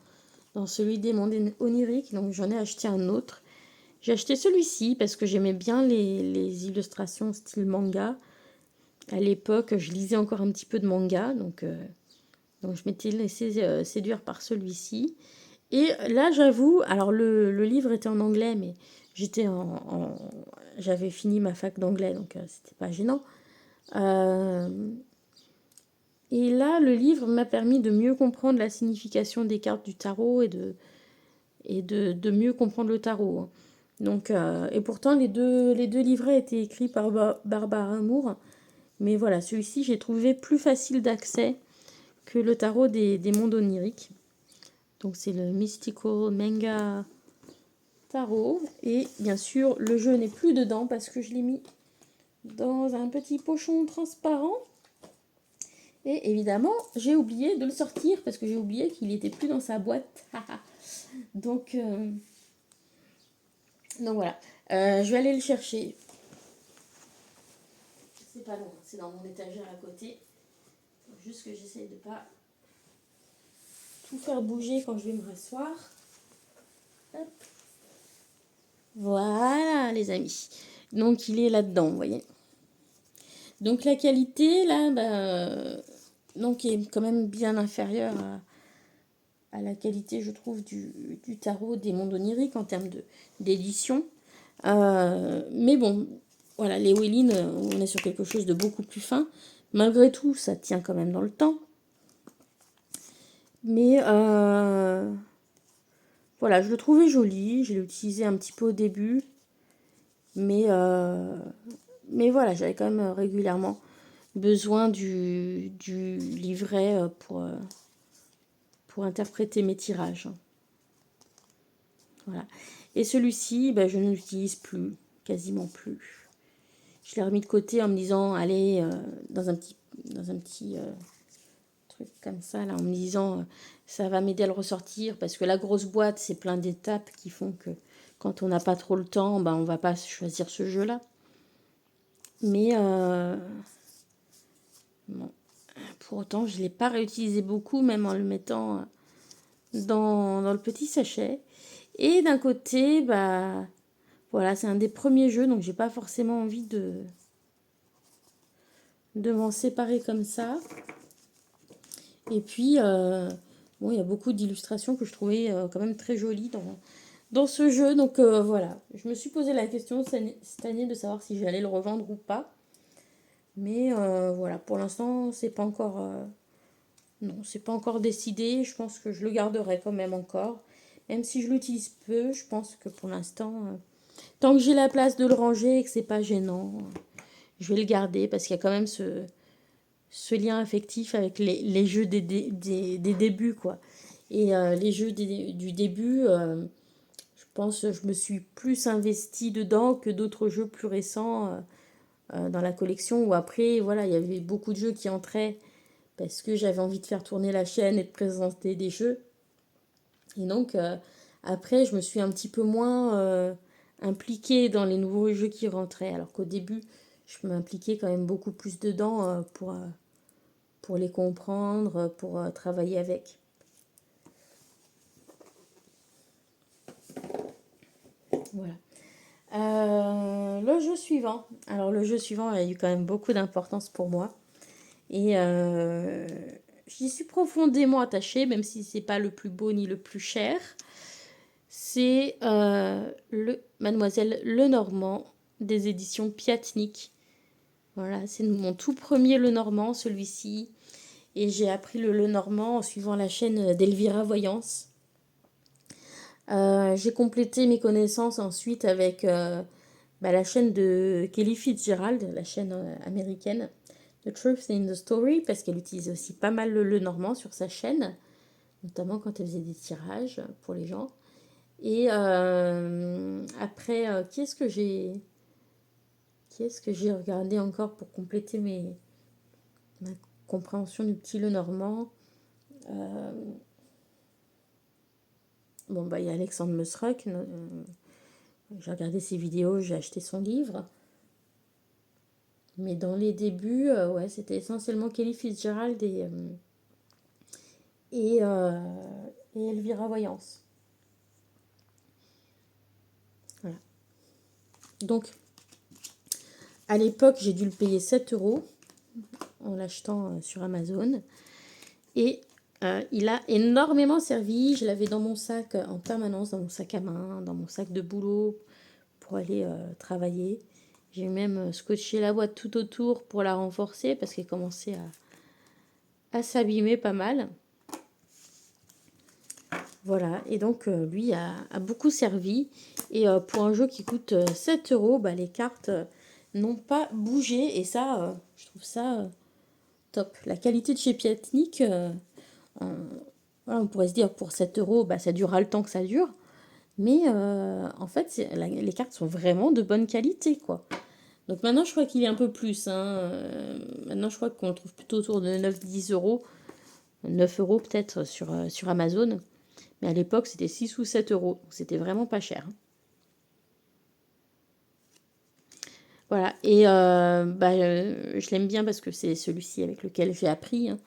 celui des mondes oniriques, donc j'en ai acheté un autre. J'ai acheté celui-ci parce que j'aimais bien les illustrations style manga. À l'époque, je lisais encore un petit peu de manga, donc je m'étais laissée séduire par celui-ci. Et là, j'avoue, alors le livre était en anglais, mais j'étais j'avais fini ma fac d'anglais, donc c'était pas gênant. Et là, le livre m'a permis de mieux comprendre la signification des cartes du tarot et de mieux comprendre le tarot. Donc, et pourtant, les deux livrets étaient écrits par Barbara Moore. Mais voilà, celui-ci, j'ai trouvé plus facile d'accès que le tarot des mondes oniriques. Donc, c'est le Mystical Manga Tarot. Et bien sûr, le jeu n'est plus dedans parce que je l'ai mis dans un petit pochon transparent. Et évidemment, j'ai oublié de le sortir parce que j'ai oublié qu'il n'était plus dans sa boîte. Donc voilà. Je vais aller le chercher. C'est pas loin, c'est dans mon étagère à côté. Faut juste que j'essaye de pas tout faire bouger quand je vais me rasseoir. Hop. Voilà, les amis. Donc il est là-dedans, vous voyez. Donc la qualité, là, donc est quand même bien inférieure à la qualité, je trouve, du tarot des mondes oniriques en termes d'édition. Mais bon, voilà, les Wellin, on est sur quelque chose de beaucoup plus fin. Malgré tout, ça tient quand même dans le temps. Mais voilà, je le trouvais joli. Je l'ai utilisé un petit peu au début. Mais voilà, j'avais quand même régulièrement besoin du livret pour interpréter mes tirages. Voilà. Et celui-ci, je ne l'utilise plus, quasiment plus. Je l'ai remis de côté en me disant, allez, dans un petit truc comme ça, là, en me disant, ça va m'aider à le ressortir, parce que la grosse boîte, c'est plein d'étapes qui font que quand on n'a pas trop le temps, on va pas choisir ce jeu-là. Mais bon, pour autant, je ne l'ai pas réutilisé beaucoup, même en le mettant dans le petit sachet. Et d'un côté, voilà, c'est un des premiers jeux, donc j'ai pas forcément envie de m'en séparer comme ça. Et puis, bon, il y a beaucoup d'illustrations que je trouvais quand même très jolies dans ce jeu. Donc voilà, je me suis posé la question cette année de savoir si j'allais le revendre ou pas. Mais voilà, pour l'instant, c'est pas encore... non, c'est pas encore décidé. Je pense que je le garderai quand même encore. Même si je l'utilise peu, je pense que pour l'instant, tant que j'ai la place de le ranger et que c'est pas gênant, je vais le garder parce qu'il y a quand même ce lien affectif avec les jeux des débuts, quoi. Et les jeux du début, je pense que je me suis plus investie dedans que d'autres jeux plus récents dans la collection où après, voilà, il y avait beaucoup de jeux qui entraient parce que j'avais envie de faire tourner la chaîne et de présenter des jeux. Et donc, après, je me suis un petit peu moins impliquée dans les nouveaux jeux qui rentraient. Alors qu'au début, je m'impliquais quand même beaucoup plus dedans pour les comprendre, pour travailler avec. Voilà. Le jeu suivant. Alors, le jeu suivant a eu quand même beaucoup d'importance pour moi. Et j'y suis profondément attachée, même si c'est pas le plus beau ni le plus cher. C'est Mademoiselle Lenormand des éditions Piatnik. Voilà, c'est mon tout premier Lenormand, celui-ci. Et j'ai appris le Lenormand en suivant la chaîne d'Elvira Voyance. J'ai complété mes connaissances ensuite avec la chaîne de Kelly Fitzgerald, la chaîne américaine, The Truth in the Story, parce qu'elle utilise aussi pas mal le normand sur sa chaîne, notamment quand elle faisait des tirages pour les gens. Et après, qui est-ce que j'ai regardé encore pour compléter ma compréhension du petit Lenormand? Bon, bah, il y a Alexandre Mosrock. J'ai regardé ses vidéos, j'ai acheté son livre. Mais dans les débuts, ouais, c'était essentiellement Kelly Fitzgerald et, et Elvira Voyance. Voilà. Donc, à l'époque, j'ai dû le payer 7 € en l'achetant sur Amazon. Et il a énormément servi. Je l'avais dans mon sac en permanence, dans mon sac à main, dans mon sac de boulot pour aller travailler. J'ai même scotché la boîte tout autour pour la renforcer parce qu'elle commençait à s'abîmer pas mal. Voilà, et donc lui a beaucoup servi. Et pour un jeu qui coûte 7 €, bah, les cartes n'ont pas bougé. Et ça, je trouve ça top. La qualité de chez Piatnik, voilà, on pourrait se dire pour 7 €, bah, ça durera le temps que ça dure. Mais en fait, les cartes sont vraiment de bonne qualité, quoi. Donc maintenant, je crois qu'il est un peu plus. Hein. Maintenant, je crois qu'on le trouve plutôt autour de 9-10 €. 9 € peut-être sur Amazon. Mais à l'époque, c'était 6 ou 7 €. C'était vraiment pas cher. Voilà. Et je l'aime bien parce que c'est celui-ci avec lequel j'ai appris. Hein.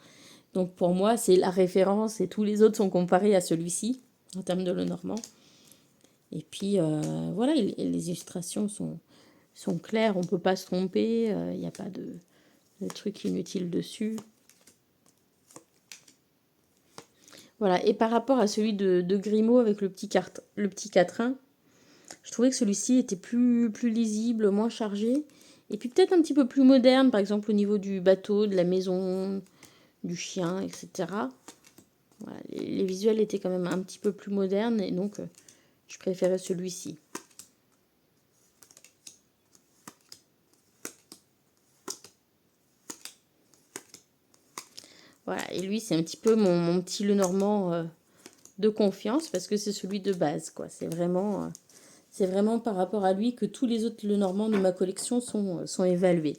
Donc pour moi, c'est la référence et tous les autres sont comparés à celui-ci en termes de Lenormand. Et puis voilà, les illustrations sont claires, on ne peut pas se tromper, il n'y a pas de trucs inutiles dessus. Voilà, et par rapport à celui de Grimaud avec le petit quatrain, je trouvais que celui-ci était plus lisible, moins chargé. Et puis peut-être un petit peu plus moderne, par exemple au niveau du bateau, de la maison, du chien, etc. Voilà, les visuels étaient quand même un petit peu plus modernes et donc je préférais celui-ci. Voilà, et lui c'est un petit peu mon petit Lenormand de confiance parce que c'est celui de base, quoi. C'est vraiment par rapport à lui que tous les autres Lenormand de ma collection sont évalués.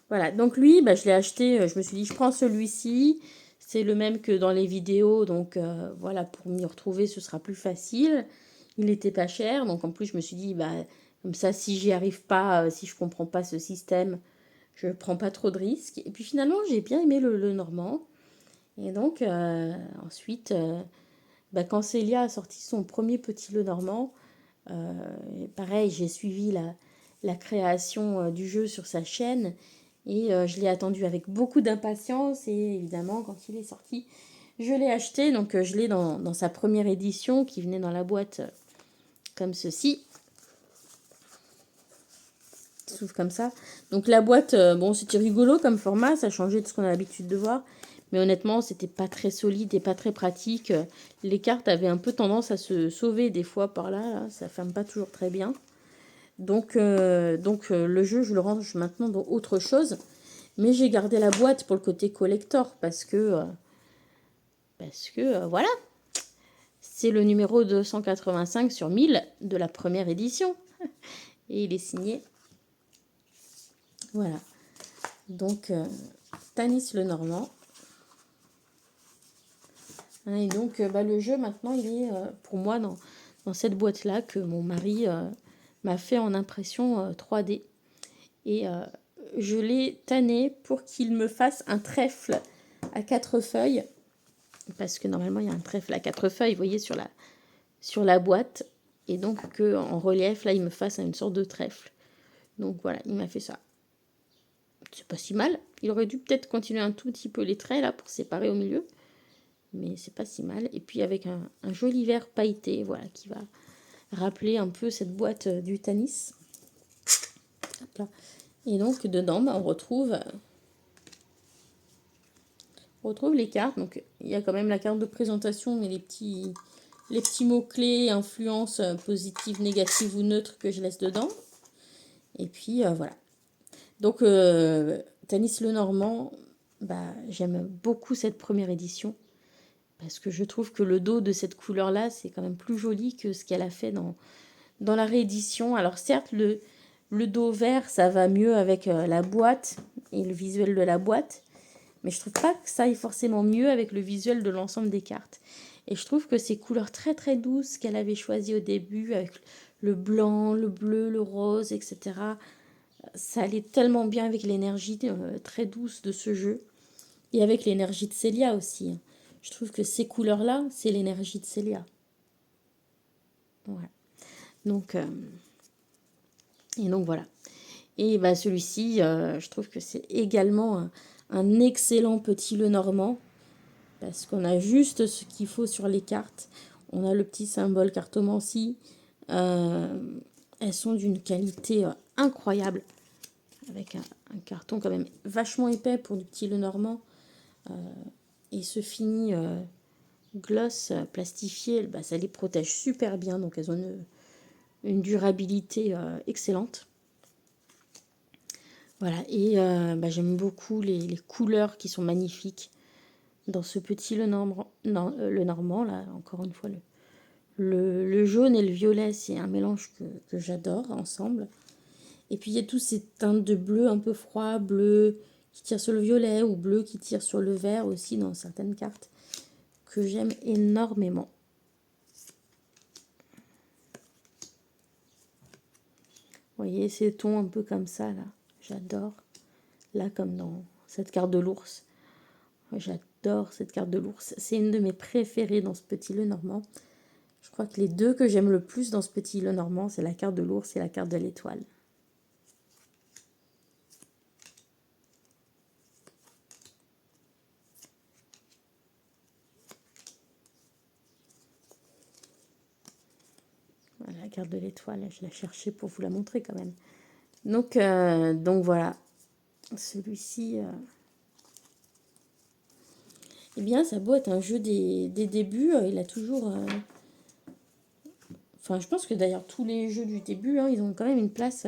Voilà, donc lui, bah, je l'ai acheté, je me suis dit, je prends celui-ci. C'est le même que dans les vidéos, donc voilà, pour m'y retrouver, ce sera plus facile. Il n'était pas cher, donc en plus, je me suis dit, bah, comme ça, si j'y arrive pas, si je comprends pas ce système, je prends pas trop de risques. Et puis finalement, j'ai bien aimé le Normand. Et donc, ensuite, bah, quand Célia a sorti son premier petit Lenormand, pareil, j'ai suivi la création du jeu sur sa chaîne et je l'ai attendu avec beaucoup d'impatience et évidemment quand il est sorti, je l'ai acheté. Donc je l'ai dans sa première édition qui venait dans la boîte comme ceci. S'ouvre comme ça. Donc la boîte, bon c'était rigolo comme format, ça changeait de ce qu'on a l'habitude de voir. Mais honnêtement, c'était pas très solide et pas très pratique. Les cartes avaient un peu tendance à se sauver des fois par là, ça ferme pas toujours très bien. Donc le jeu, je le range maintenant dans autre chose. Mais j'ai gardé la boîte pour le côté collector parce que voilà, c'est le numéro 285 sur 1000 de la première édition. Et il est signé. Voilà. Donc, Tanis Lenormand. Et donc, le jeu, maintenant, il est pour moi dans cette boîte-là que mon mari m'a fait en impression 3D. Et je l'ai tanné pour qu'il me fasse un trèfle à 4 feuilles. Parce que normalement, il y a un trèfle à 4 feuilles, vous voyez, sur la boîte. Et donc, en relief, là, il me fasse une sorte de trèfle. Donc, voilà, il m'a fait ça. C'est pas si mal. Il aurait dû peut-être continuer un tout petit peu les traits, là, pour séparer au milieu. Mais c'est pas si mal. Et puis, avec un joli vert pailleté, voilà, qui va rappeler un peu cette boîte du Tanis. Hop là. Et donc, dedans, on retrouve On retrouve les cartes. Donc, il y a quand même la carte de présentation, mais les petits mots-clés, influences positives, négatives ou neutres que je laisse dedans. Et puis, voilà. Donc, Tanis Lenormand, bah, j'aime beaucoup cette première édition. Parce que je trouve que le dos de cette couleur-là, c'est quand même plus joli que ce qu'elle a fait dans la réédition. Alors certes, le dos vert, ça va mieux avec la boîte et le visuel de la boîte. Mais je trouve pas que ça aille forcément mieux avec le visuel de l'ensemble des cartes. Et je trouve que ces couleurs très très douces qu'elle avait choisies au début, avec le blanc, le bleu, le rose, etc., ça allait tellement bien avec l'énergie très douce de ce jeu. Et avec l'énergie de Célia aussi, hein. Je trouve que ces couleurs-là, c'est l'énergie de Célia. Ouais. Donc, et donc voilà. Et bah, celui-ci, je trouve que c'est également un excellent petit Lenormand. Parce qu'on a juste ce qu'il faut sur les cartes. On a le petit symbole cartomancie. Elles sont d'une qualité incroyable. Avec un carton quand même vachement épais pour du petit Lenormand. Et ce fini gloss plastifié, bah, ça les protège super bien. Donc elles ont une durabilité excellente. Voilà, et bah, j'aime beaucoup les couleurs qui sont magnifiques dans ce petit Lenormand, Lenormand là, encore une fois, le jaune et le violet, c'est un mélange que j'adore ensemble. Et puis il y a tous ces teintes de bleu un peu froid, bleu qui tire sur le violet ou bleu qui tire sur le vert aussi dans certaines cartes, que j'aime énormément. Vous voyez ces tons un peu comme ça là, j'adore. Là comme dans cette carte de l'ours. J'adore cette carte de l'ours. C'est une de mes préférées dans ce petit Lenormand. Je crois que les deux que j'aime le plus dans ce petit Lenormand, c'est la carte de l'ours et la carte de l'étoile. Voilà, la carte de l'étoile, je l'ai cherchée pour vous la montrer quand même. Donc voilà, celui-ci, eh bien, ça a beau être un jeu des débuts, il a toujours... Enfin, je pense que d'ailleurs, tous les jeux du début, hein, ils ont quand même une place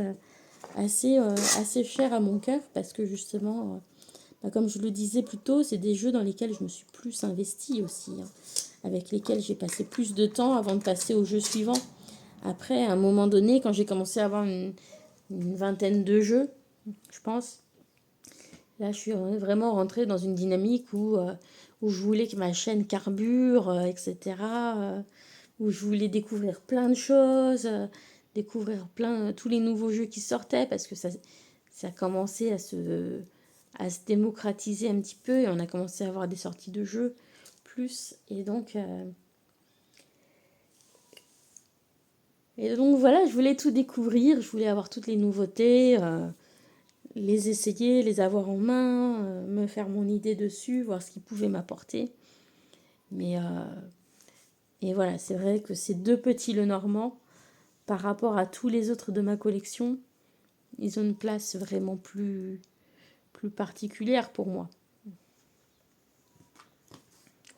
assez chère à mon cœur, parce que justement, bah, comme je le disais plus tôt, c'est des jeux dans lesquels je me suis plus investie aussi, hein, avec lesquels j'ai passé plus de temps avant de passer au jeu suivant. Après, à un moment donné, quand j'ai commencé à avoir une vingtaine de jeux, je pense, là, je suis vraiment rentrée dans une dynamique où je voulais que ma chaîne carbure, etc. Où je voulais découvrir plein de choses, découvrir tous les nouveaux jeux qui sortaient, parce que ça a commencé à se démocratiser un petit peu, et on a commencé à avoir des sorties de jeux plus. Et donc voilà, je voulais tout découvrir, je voulais avoir toutes les nouveautés, les essayer, les avoir en main, me faire mon idée dessus, voir ce qu'ils pouvaient m'apporter. Mais et voilà, c'est vrai que ces deux petits Lenormand, par rapport à tous les autres de ma collection, ils ont une place vraiment plus particulière pour moi.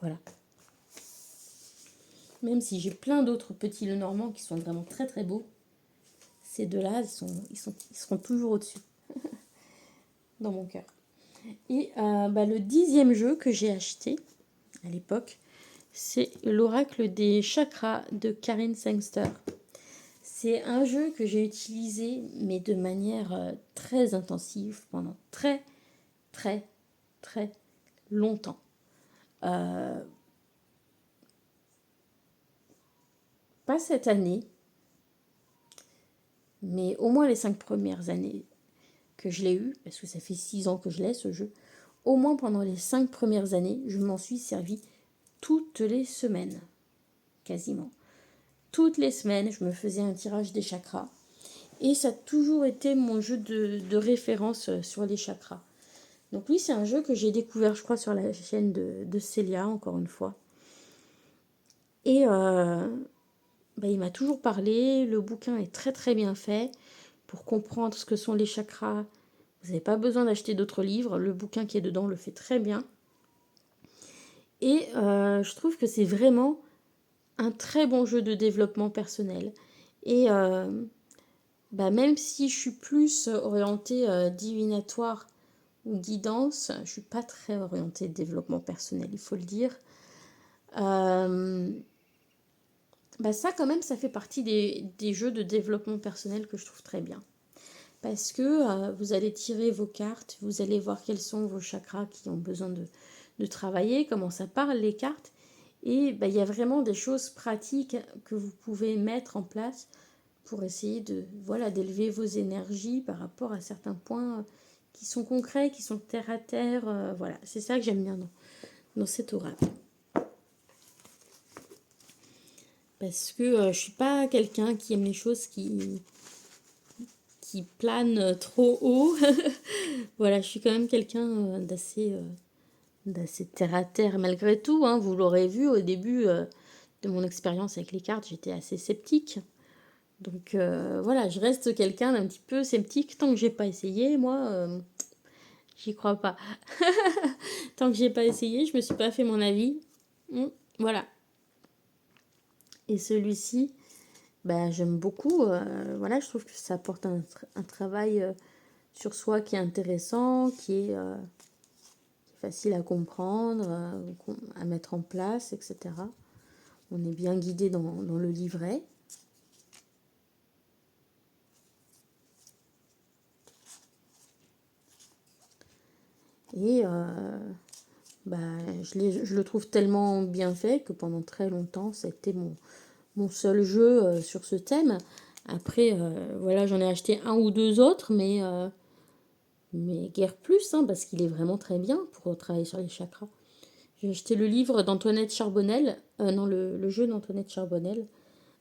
Voilà. Même si j'ai plein d'autres petits Lenormand qui sont vraiment très très beaux, ces deux-là, ils seront toujours au-dessus dans mon cœur. Et bah, le 10e jeu que j'ai acheté à l'époque, c'est l'Oracle des Chakras de Karine Sangster. C'est un jeu que j'ai utilisé, mais de manière très intensive, pendant très, très, très longtemps. Pas cette année, mais au moins les 5 premières années que je l'ai eu, parce que ça fait 6 ans que je l'ai, ce jeu. Au moins pendant les 5 premières années, je m'en suis servi toutes les semaines, quasiment. Toutes les semaines, je me faisais un tirage des chakras. Et ça a toujours été mon jeu de référence sur les chakras. Donc oui, c'est un jeu que j'ai découvert, je crois, sur la chaîne de Célia, encore une fois. Et bah, il m'a toujours parlé. Le bouquin est très très bien fait. Pour comprendre ce que sont les chakras, vous n'avez pas besoin d'acheter d'autres livres. Le bouquin qui est dedans le fait très bien. Et je trouve que c'est vraiment un très bon jeu de développement personnel. Et même si je suis plus orientée divinatoire ou guidance, je suis pas très orientée développement personnel, il faut le dire. Ça quand même, ça fait partie des jeux de développement personnel que je trouve très bien. Parce que vous allez tirer vos cartes, vous allez voir quels sont vos chakras qui ont besoin de travailler, comment ça parle les cartes. Et il y a vraiment des choses pratiques que vous pouvez mettre en place pour essayer d'élever vos énergies par rapport à certains points qui sont concrets, qui sont terre à terre. Voilà, c'est ça que j'aime bien dans cet oracle. Parce que je suis pas quelqu'un qui aime les choses qui planent trop haut. Voilà, je suis quand même quelqu'un d'assez terre à terre malgré tout. Hein. Vous l'aurez vu au début de mon expérience avec les cartes, j'étais assez sceptique. Donc voilà, je reste quelqu'un d'un petit peu sceptique tant que j'ai pas essayé. Moi, j'y crois pas. Tant que j'ai pas essayé, je me suis pas fait mon avis. Voilà. Et celui-ci, j'aime beaucoup. Voilà, je trouve que ça apporte un travail sur soi qui est intéressant, qui est facile à comprendre, à mettre en place, etc. On est bien guidé dans le livret. Et je le trouve tellement bien fait que pendant très longtemps, c'était mon seul jeu sur ce thème. Après, voilà, j'en ai acheté un ou deux autres, mais guère plus, hein, parce qu'il est vraiment très bien pour travailler sur les chakras. J'ai acheté le livre d'Antoinette Charbonnel, non, le jeu d'Antoinette Charbonnel,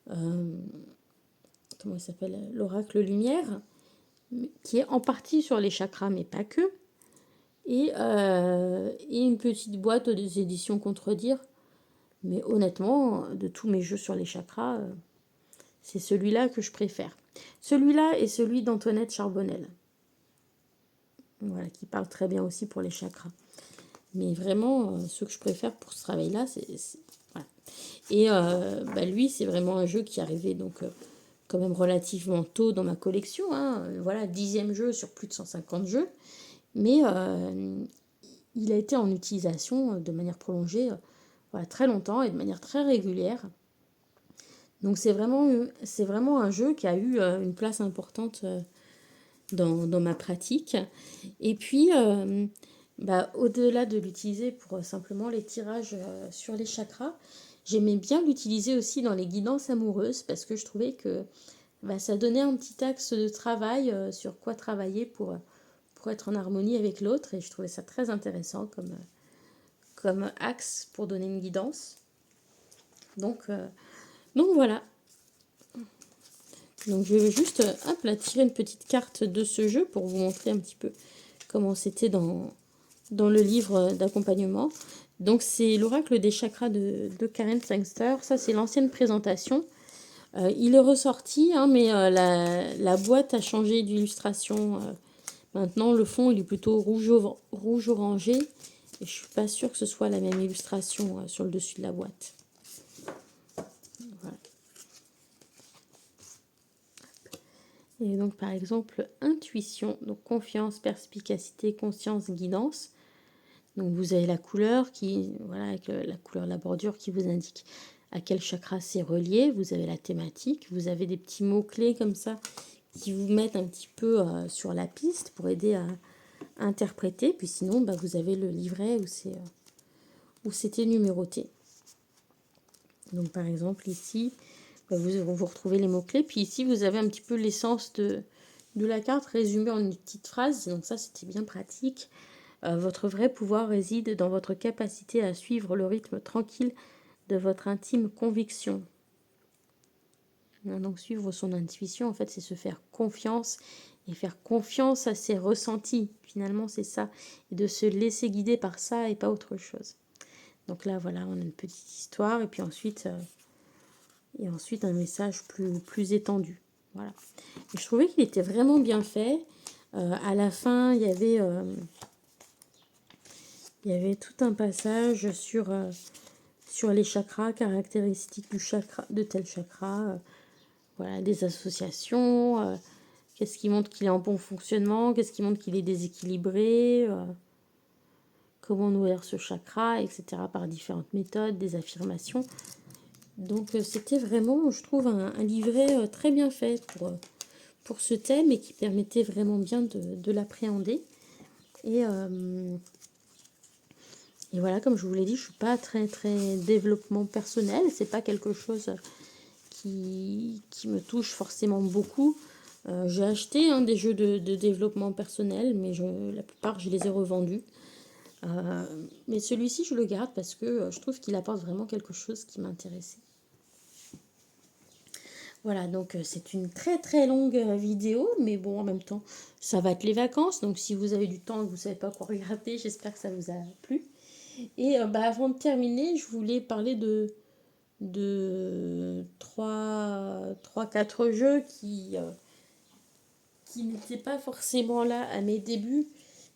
comment il s'appelle, l'Oracle Lumière, qui est en partie sur les chakras, mais pas que. Et une petite boîte des éditions Contredire. Mais honnêtement, de tous mes jeux sur les chakras, c'est celui-là que je préfère. Celui-là et celui d'Antoinette Charbonnel. Voilà, qui parle très bien aussi pour les chakras. Mais vraiment, ce que je préfère pour ce travail-là, c'est voilà. Et lui, c'est vraiment un jeu qui est arrivé donc quand même relativement tôt dans ma collection. Hein. Voilà, 10e jeu sur plus de 150 jeux. Mais il a été en utilisation de manière prolongée voilà, très longtemps et de manière très régulière. Donc c'est vraiment un jeu qui a eu une place importante dans ma pratique. Et puis, au-delà de l'utiliser pour simplement les tirages sur les chakras, j'aimais bien l'utiliser aussi dans les guidances amoureuses parce que je trouvais que ça donnait un petit axe de travail sur quoi travailler pour être en harmonie avec l'autre. Et je trouvais ça très intéressant comme axe pour donner une guidance. Donc voilà. Donc je vais juste tirer une petite carte de ce jeu pour vous montrer un petit peu comment c'était dans le livre d'accompagnement. Donc c'est l'oracle des chakras de Karen Sangster. Ça c'est l'ancienne présentation. Il est ressorti, hein, mais la boîte a changé d'illustration. Maintenant le fond il est plutôt rouge orangé. Et je suis pas sûre que ce soit la même illustration sur le dessus de la boîte. Voilà. Et donc par exemple intuition, donc confiance, perspicacité, conscience, guidance. Donc vous avez la couleur avec la couleur de la bordure qui vous indique à quel chakra c'est relié. Vous avez la thématique, vous avez des petits mots-clés comme ça qui vous mettent un petit peu sur la piste pour aider à interpréter. Puis sinon, vous avez le livret où c'était numéroté. Donc par exemple ici, vous retrouvez les mots-clés. Puis ici, vous avez un petit peu l'essence de la carte résumée en une petite phrase. Donc ça, c'était bien pratique. Votre vrai pouvoir réside dans votre capacité à suivre le rythme tranquille de votre intime conviction. Donc suivre son intuition, en fait, c'est se faire confiance et faire confiance à ses ressentis. Finalement, c'est ça. Et de se laisser guider par ça et pas autre chose. Donc là, voilà, on a une petite histoire et puis ensuite un message plus étendu. Voilà. Et je trouvais qu'il était vraiment bien fait. À la fin, il y avait il y avait tout un passage sur les chakras, caractéristiques du chakra, de tel chakra, voilà, des associations, qu'est-ce qui montre qu'il est en bon fonctionnement, qu'est-ce qui montre qu'il est déséquilibré, comment nourrir ce chakra, etc. par différentes méthodes, des affirmations. Donc c'était vraiment, je trouve, un livret très bien fait pour ce thème et qui permettait vraiment bien de l'appréhender. Et voilà, comme je vous l'ai dit, je ne suis pas très très développement personnel, c'est pas quelque chose qui me touche forcément beaucoup. J'ai acheté des jeux de développement personnel, mais la plupart je les ai revendus. Mais celui-ci je le garde parce que je trouve qu'il apporte vraiment quelque chose qui m'intéressait. Voilà, donc c'est une très très longue vidéo, mais bon, en même temps, ça va être les vacances, donc si vous avez du temps et que vous ne savez pas quoi regarder, j'espère que ça vous a plu. Et avant de terminer, je voulais parler de 3-4 jeux qui n'étaient pas forcément là à mes débuts,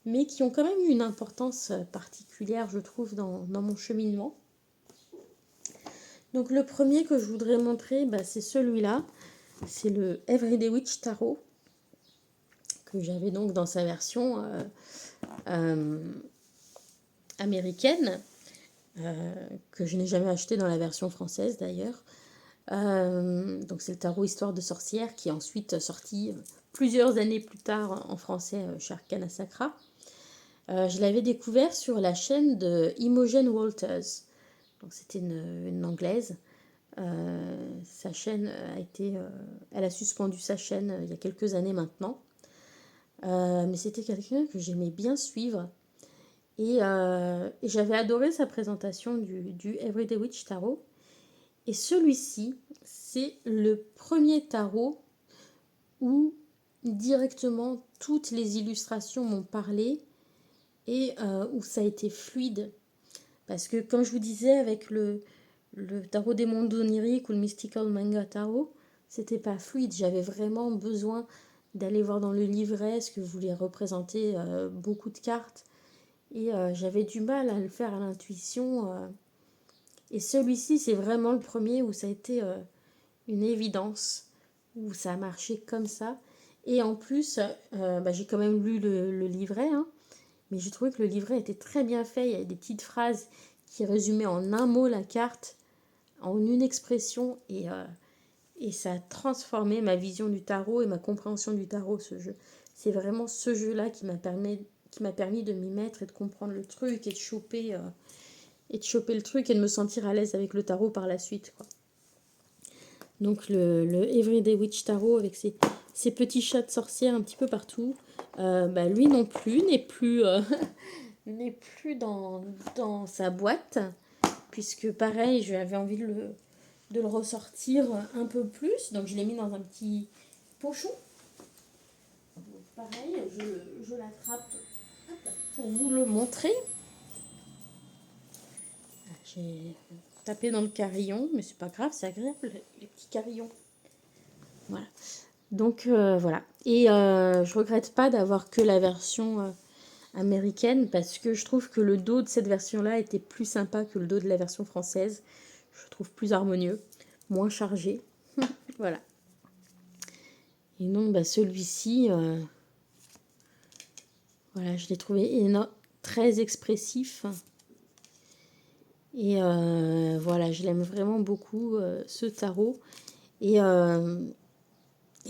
mais qui ont quand même eu une importance particulière, je trouve, dans mon cheminement. Donc le premier que je voudrais montrer, c'est celui-là. C'est le Everyday Witch Tarot, que j'avais donc dans sa version américaine, que je n'ai jamais acheté dans la version française d'ailleurs. Donc c'est le tarot Histoire de sorcière qui est ensuite sorti plusieurs années plus tard en français chez Arcana Sacra. Je l'avais découvert sur la chaîne de Imogen Walters. Donc c'était une anglaise. Sa chaîne elle a suspendu sa chaîne il y a quelques années maintenant. Mais c'était quelqu'un que j'aimais bien suivre. Et j'avais adoré sa présentation du Everyday Witch Tarot. Et celui-ci, c'est le premier tarot où directement toutes les illustrations m'ont parlé et où ça a été fluide. Parce que comme je vous disais, avec le tarot des mondes oniriques ou le Mystical Manga Tarot, c'était pas fluide. J'avais vraiment besoin d'aller voir dans le livret ce que voulait représenter beaucoup de cartes. Et j'avais du mal à le faire à l'intuition. Et celui-ci, c'est vraiment le premier où ça a été une évidence, où ça a marché comme ça. Et en plus, j'ai quand même lu le livret, hein, mais j'ai trouvé que le livret était très bien fait. Il y avait des petites phrases qui résumaient en un mot la carte, en une expression, et ça a transformé ma vision du tarot et ma compréhension du tarot, ce jeu. C'est vraiment ce jeu-là qui m'a permis de m'y mettre et de comprendre le truc et de choper le truc et de me sentir à l'aise avec le tarot par la suite, quoi. Donc le Everyday Witch Tarot avec ses petits chats de sorcière un petit peu partout. Lui non plus n'est plus, n'est plus dans sa boîte, puisque pareil, j'avais envie de le ressortir un peu plus. Donc je l'ai mis dans un petit pochon. Donc, pareil, je l'attrape pour vous le montrer. J'ai tapé dans le carillon, mais c'est pas grave, c'est agréable, les petits carillons. Voilà. Donc voilà. Et je regrette pas d'avoir que la version américaine parce que je trouve que le dos de cette version-là était plus sympa que le dos de la version française. Je trouve plus harmonieux, moins chargé. Voilà. Et non, celui-ci, voilà, je l'ai trouvé très expressif. Et voilà, je l'aime vraiment beaucoup, ce tarot. Et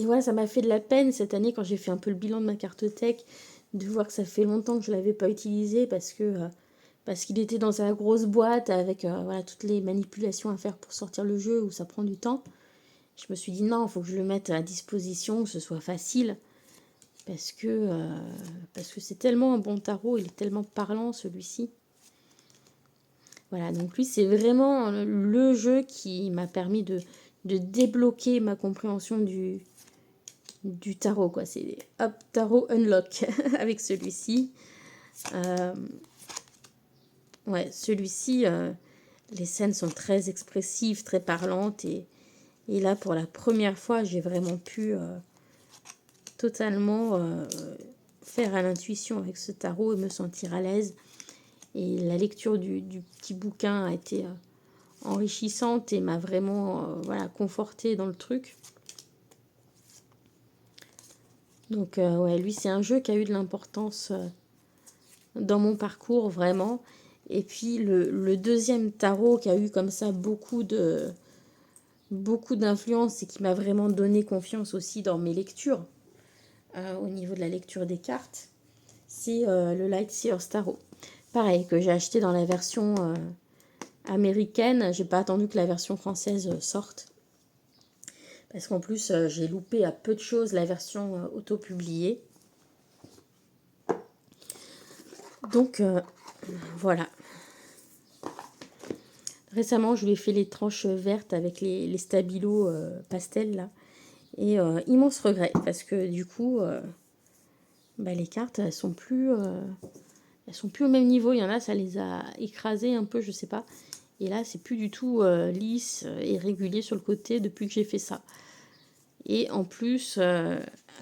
voilà, ça m'a fait de la peine cette année quand j'ai fait un peu le bilan de ma cartothèque, de voir que ça fait longtemps que je ne l'avais pas utilisé parce qu'il était dans sa grosse boîte avec voilà, toutes les manipulations à faire pour sortir le jeu où ça prend du temps. Je me suis dit non, il faut que je le mette à disposition, que ce soit facile. Parce que c'est tellement un bon tarot, il est tellement parlant celui-ci. Voilà, donc lui c'est vraiment le jeu qui m'a permis de débloquer ma compréhension du tarot, quoi. C'est hop, tarot unlock avec celui-ci. Ouais, celui-ci, les scènes sont très expressives, très parlantes. Et là, pour la première fois, j'ai vraiment pu totalement faire à l'intuition avec ce tarot et me sentir à l'aise. Et la lecture du petit bouquin a été enrichissante et m'a vraiment voilà, confortée dans le truc. Donc ouais, lui c'est un jeu qui a eu de l'importance dans mon parcours vraiment. Et puis le deuxième tarot qui a eu comme ça beaucoup d'influence et qui m'a vraiment donné confiance aussi dans mes lectures au niveau de la lecture des cartes, c'est le Lightseers Tarot. Pareil, que j'ai acheté dans la version américaine. J'ai pas attendu que la version française sorte. Parce qu'en plus, j'ai loupé à peu de choses la version auto-publiée. Donc, voilà. Récemment, je lui ai fait les tranches vertes avec les stabilos pastel, là. Et immense regret, parce que du coup, les cartes, elles sont plus au même niveau. Il y en a, ça les a écrasées un peu, je sais pas. Et là, c'est plus du tout lisse et régulier sur le côté depuis que j'ai fait ça. Et en plus, à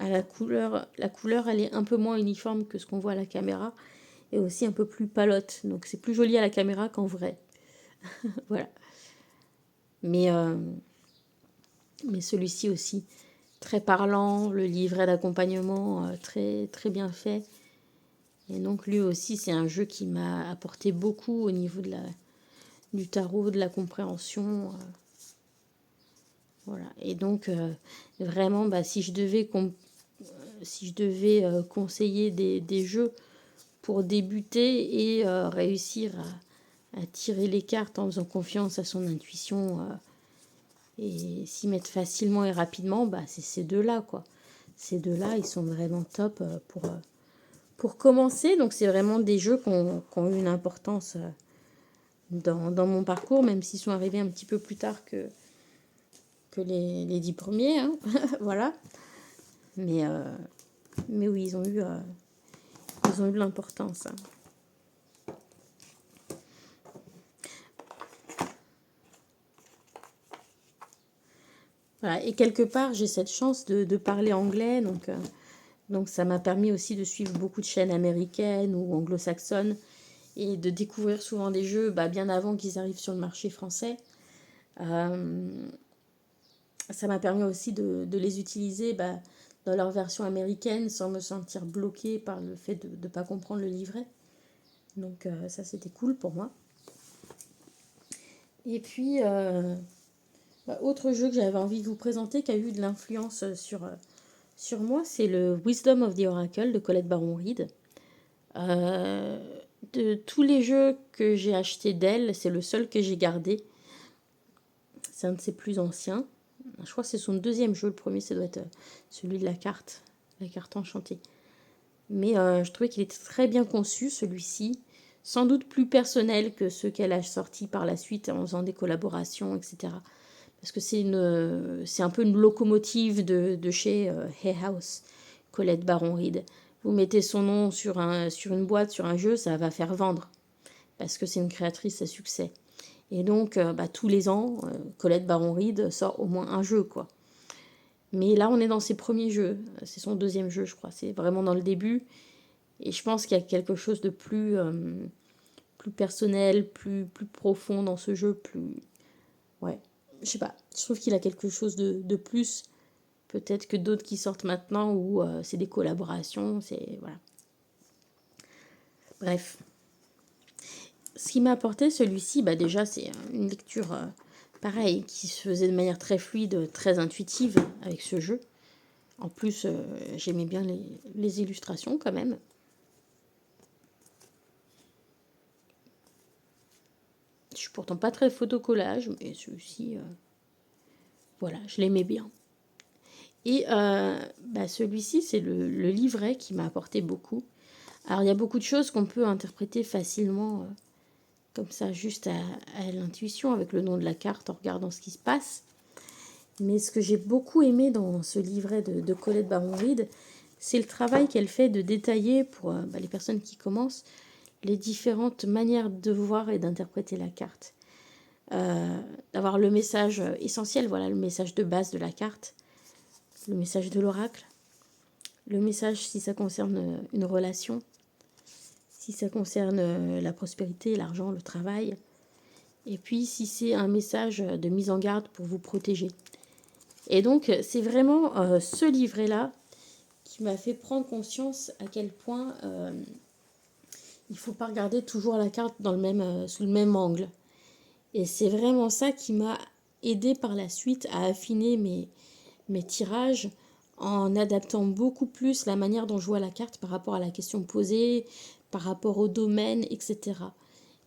la couleur, elle est un peu moins uniforme que ce qu'on voit à la caméra. Et aussi un peu plus palote. Donc c'est plus joli à la caméra qu'en vrai. Voilà. Mais celui-ci aussi, très parlant. Le livret d'accompagnement, très, très bien fait. Et donc lui aussi, c'est un jeu qui m'a apporté beaucoup au niveau du tarot, de la compréhension. Voilà. Et donc, vraiment, si je devais conseiller des jeux pour débuter et réussir à tirer les cartes en faisant confiance à son intuition et s'y mettre facilement et rapidement, c'est ces deux-là, quoi. Ces deux-là, ils sont vraiment top pour commencer. Donc, c'est vraiment des jeux qui ont eu une importance dans mon parcours, même s'ils sont arrivés un petit peu plus tard que les 10 premiers. Hein. Voilà. Mais oui, ils ont eu de l'importance. Hein. Voilà. Et quelque part, j'ai cette chance de parler anglais. Donc ça m'a permis aussi de suivre beaucoup de chaînes américaines ou anglo-saxonnes et de découvrir souvent des jeux bien avant qu'ils arrivent sur le marché français. Ça m'a permis aussi de les utiliser dans leur version américaine sans me sentir bloquée par le fait de ne pas comprendre le livret. Donc ça, c'était cool pour moi. Et puis, autre jeu que j'avais envie de vous présenter qui a eu de l'influence sur moi, c'est le Wisdom of the Oracle de Colette Baron-Reid. De tous les jeux que j'ai achetés d'elle, c'est le seul que j'ai gardé. C'est un de ses plus anciens. Je crois que c'est son deuxième jeu. Le premier, ça doit être celui de la carte enchantée. Mais je trouvais qu'il était très bien conçu, celui-ci. Sans doute plus personnel que ceux qu'elle a sortis par la suite en faisant des collaborations, etc. Parce que c'est un peu une locomotive de chez Hay House, Colette Baron-Reid. Vous mettez son nom sur une boîte, sur un jeu, ça va faire vendre. Parce que c'est une créatrice à succès. Et donc, tous les ans, Colette Baron-Reid sort au moins un jeu, quoi. Mais là, on est dans ses premiers jeux. C'est son deuxième jeu, je crois. C'est vraiment dans le début. Et je pense qu'il y a quelque chose de plus personnel, plus profond dans ce jeu. Ouais, je sais pas. Je trouve qu'il a quelque chose de plus, peut-être que d'autres qui sortent maintenant, où c'est des collaborations. Voilà. Bref. Ce qui m'a apporté celui-ci, déjà, c'est une lecture pareille, qui se faisait de manière très fluide, très intuitive avec ce jeu. En plus, j'aimais bien les illustrations quand même. Je suis pourtant pas très photocollage, mais celui-ci, voilà, je l'aimais bien. Et celui-ci, c'est le livret qui m'a apporté beaucoup. Alors, il y a beaucoup de choses qu'on peut interpréter facilement comme ça, juste à l'intuition, avec le nom de la carte, en regardant ce qui se passe. Mais ce que j'ai beaucoup aimé dans ce livret de Colette Baron-Reid, c'est le travail qu'elle fait de détailler pour les personnes qui commencent les différentes manières de voir et d'interpréter la carte. D'avoir le message essentiel, voilà, le message de base de la carte, le message de l'oracle, le message si ça concerne une relation, si ça concerne la prospérité, l'argent, le travail. Et puis si c'est un message de mise en garde pour vous protéger. Et donc c'est vraiment ce livret-là qui m'a fait prendre conscience à quel point il ne faut pas regarder toujours la carte dans sous le même angle. Et c'est vraiment ça qui m'a aidé par la suite à affiner mes tirages en adaptant beaucoup plus la manière dont je vois la carte par rapport à la question posée, par rapport au domaine, etc.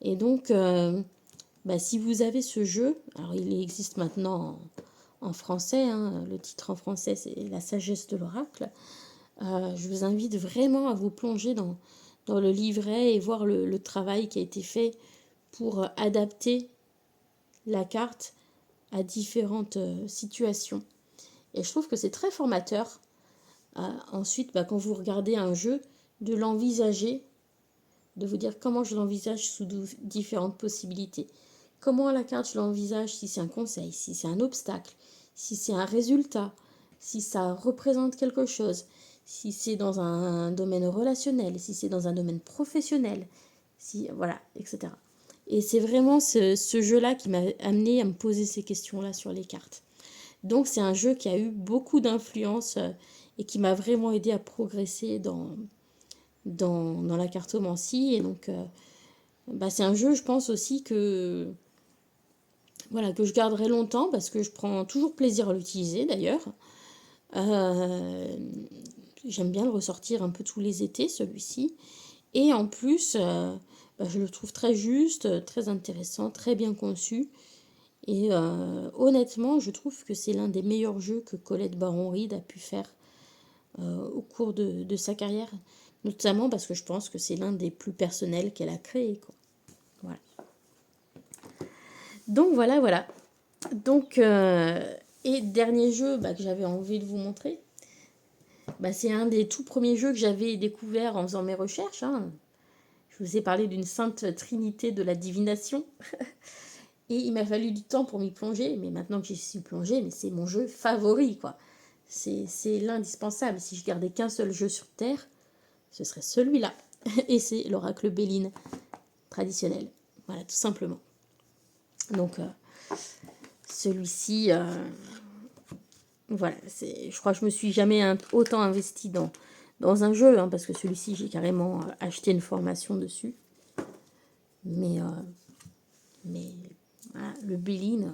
Et donc, si vous avez ce jeu, alors il existe maintenant en français, hein, le titre en français c'est La sagesse de l'oracle, je vous invite vraiment à vous plonger dans le livret et voir le travail qui a été fait pour adapter la carte à différentes situations. Et je trouve que c'est très formateur. Ensuite, quand vous regardez un jeu, de l'envisager, de vous dire comment je l'envisage sous différentes possibilités. Comment la carte, je l'envisage si c'est un conseil, si c'est un obstacle, si c'est un résultat, si ça représente quelque chose, si c'est dans un domaine relationnel, si c'est dans un domaine professionnel, voilà, etc. Et c'est vraiment ce jeu-là qui m'a amené à me poser ces questions-là sur les cartes. Donc c'est un jeu qui a eu beaucoup d'influence et qui m'a vraiment aidé à progresser dans la cartomancie. Et donc c'est un jeu, je pense aussi que je garderai longtemps parce que je prends toujours plaisir à l'utiliser d'ailleurs. J'aime bien le ressortir un peu tous les étés, celui-ci. Et en plus, je le trouve très juste, très intéressant, très bien conçu. Et honnêtement, je trouve que c'est l'un des meilleurs jeux que Colette Baron-Reid a pu faire au cours de sa carrière. Notamment parce que je pense que c'est l'un des plus personnels qu'elle a créé, quoi. Voilà. Donc voilà. Donc, et dernier jeu que j'avais envie de vous montrer, c'est un des tout premiers jeux que j'avais découvert en faisant mes recherches, hein. Je vous ai parlé d'une sainte trinité de la divination. Et il m'a fallu du temps pour m'y plonger, mais maintenant que j'y suis plongée, mais c'est mon jeu favori, quoi. C'est l'indispensable. Si je gardais qu'un seul jeu sur Terre, ce serait celui-là. Et c'est l'oracle Béline traditionnel. Voilà, tout simplement. Donc, celui-ci, voilà, je crois que je me suis jamais autant investie dans un jeu, hein, parce que celui-ci, j'ai carrément acheté une formation dessus. Mais voilà, le Béline,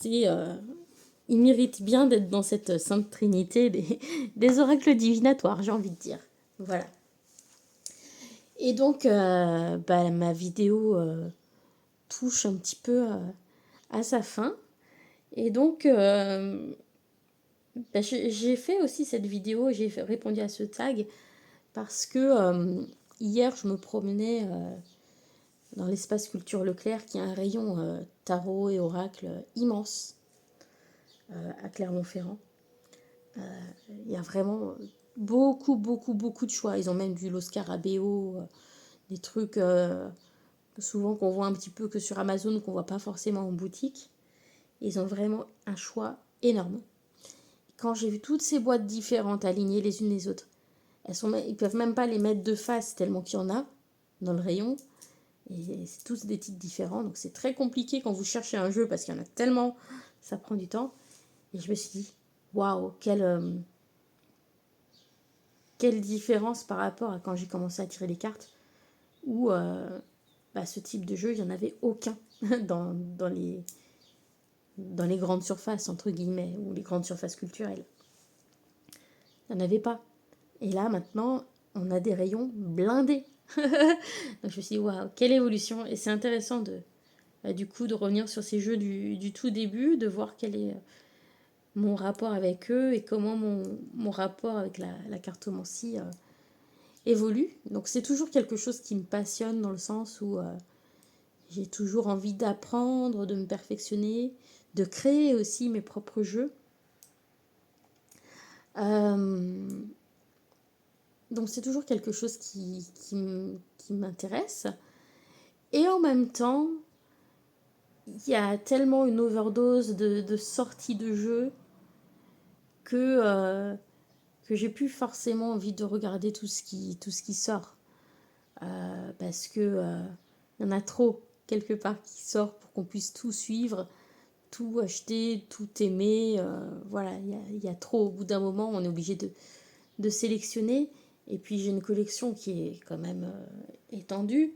il mérite bien d'être dans cette sainte trinité des oracles divinatoires, j'ai envie de dire. Voilà. Et donc, ma vidéo touche un petit peu à sa fin. Et donc, j'ai fait aussi cette vidéo, j'ai répondu à ce tag parce que hier, je me promenais dans l'espace Culture Leclerc, qui a un rayon tarot et oracle immense à Clermont-Ferrand. Il y a vraiment beaucoup de choix. Ils ont même du Los Scarabeo, des trucs souvent qu'on voit un petit peu que sur Amazon, qu'on voit pas forcément en boutique. Ils ont vraiment un choix énorme. Quand j'ai vu toutes ces boîtes différentes alignées les unes les autres, ils peuvent même pas les mettre de face tellement qu'il y en a dans le rayon. Et c'est tous des titres différents, donc c'est très compliqué quand vous cherchez un jeu parce qu'il y en a tellement, ça prend du temps. Et je me suis dit, waouh, quelle différence par rapport à quand j'ai commencé à tirer les cartes, où ce type de jeu, il n'y en avait aucun dans les grandes surfaces, entre guillemets, ou les grandes surfaces culturelles. Il n'y en avait pas. Et là, maintenant, on a des rayons blindés. Donc je me suis dit, waouh, quelle évolution. Et c'est intéressant de revenir sur ces jeux du tout début, de voir quel est mon rapport avec eux et comment mon rapport avec la cartomancie évolue. Donc c'est toujours quelque chose qui me passionne dans le sens où j'ai toujours envie d'apprendre, de me perfectionner, de créer aussi mes propres jeux. Donc c'est toujours quelque chose qui m'intéresse. Et en même temps, il y a tellement une overdose de sorties de jeux que que j'ai plus forcément envie de regarder tout ce qui sort. Parce que y en a trop, quelque part, qui sort pour qu'on puisse tout suivre, tout acheter, tout aimer. Voilà, il y a trop. Au bout d'un moment, on est obligé de sélectionner. Et puis j'ai une collection qui est quand même étendue.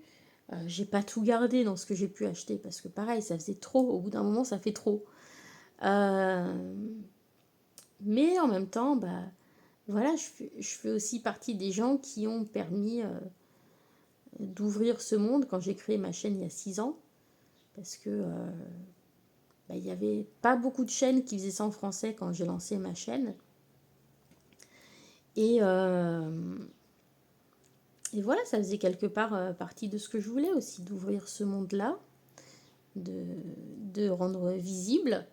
J'ai pas tout gardé dans ce que j'ai pu acheter parce que pareil, ça faisait trop. Au bout d'un moment, ça fait trop. Mais en même temps, bah voilà, je fais aussi partie des gens qui ont permis d'ouvrir ce monde quand j'ai créé ma chaîne il y a 6 ans. Parce que il n'y avait pas beaucoup de chaînes qui faisaient ça en français quand j'ai lancé ma chaîne. Et, et voilà, ça faisait quelque part partie de ce que je voulais aussi, d'ouvrir ce monde-là, de rendre visible.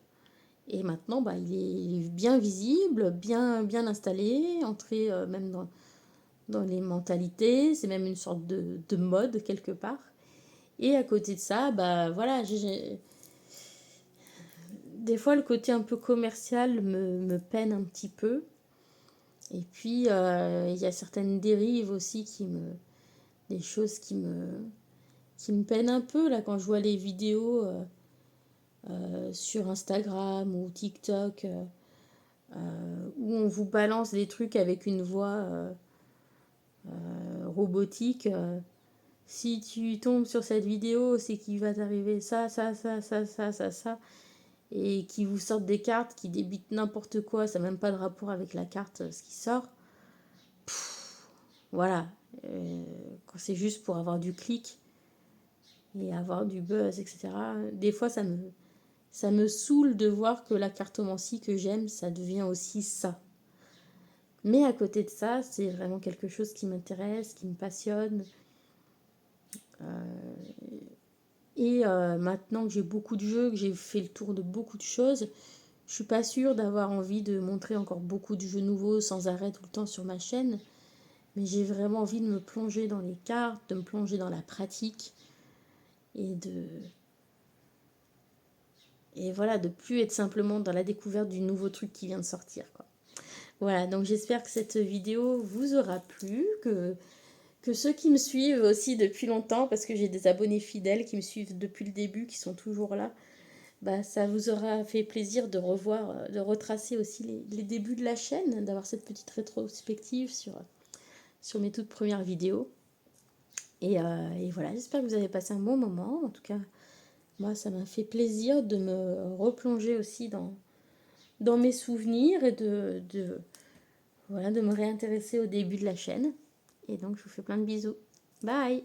Et maintenant, il est bien visible, bien installé, entré même dans les mentalités. C'est même une sorte de mode quelque part. Et à côté de ça, voilà, des fois le côté un peu commercial me peine un petit peu. Et puis, il y a certaines dérives aussi des choses qui me peinent un peu, là, quand je vois les vidéos sur Instagram ou TikTok, où on vous balance des trucs avec une voix robotique. Si tu tombes sur cette vidéo, c'est qu'il va t'arriver ça, ça, ça, ça, ça, ça, ça. Et qui vous sortent des cartes qui débitent n'importe quoi, ça n'a même pas de rapport avec la carte, ce qui sort. Voilà. Quand c'est juste pour avoir du clic et avoir du buzz, etc. Des fois, ça me saoule de voir que la cartomancie que j'aime, ça devient aussi ça. Mais à côté de ça, c'est vraiment quelque chose qui m'intéresse, qui me passionne. Et maintenant que j'ai beaucoup de jeux, que j'ai fait le tour de beaucoup de choses, je suis pas sûre d'avoir envie de montrer encore beaucoup de jeux nouveaux sans arrêt tout le temps sur ma chaîne. Mais j'ai vraiment envie de me plonger dans les cartes, de me plonger dans la pratique et voilà, de plus être simplement dans la découverte du nouveau truc qui vient de sortir, quoi. Voilà, donc j'espère que cette vidéo vous aura plu, que ceux qui me suivent aussi depuis longtemps, parce que j'ai des abonnés fidèles qui me suivent depuis le début, qui sont toujours là, ça vous aura fait plaisir de revoir, de retracer aussi les débuts de la chaîne, d'avoir cette petite rétrospective sur mes toutes premières vidéos. Et voilà, j'espère que vous avez passé un bon moment. En tout cas, moi, ça m'a fait plaisir de me replonger aussi dans mes souvenirs et voilà, de me réintéresser au début de la chaîne. Et donc, je vous fais plein de bisous. Bye!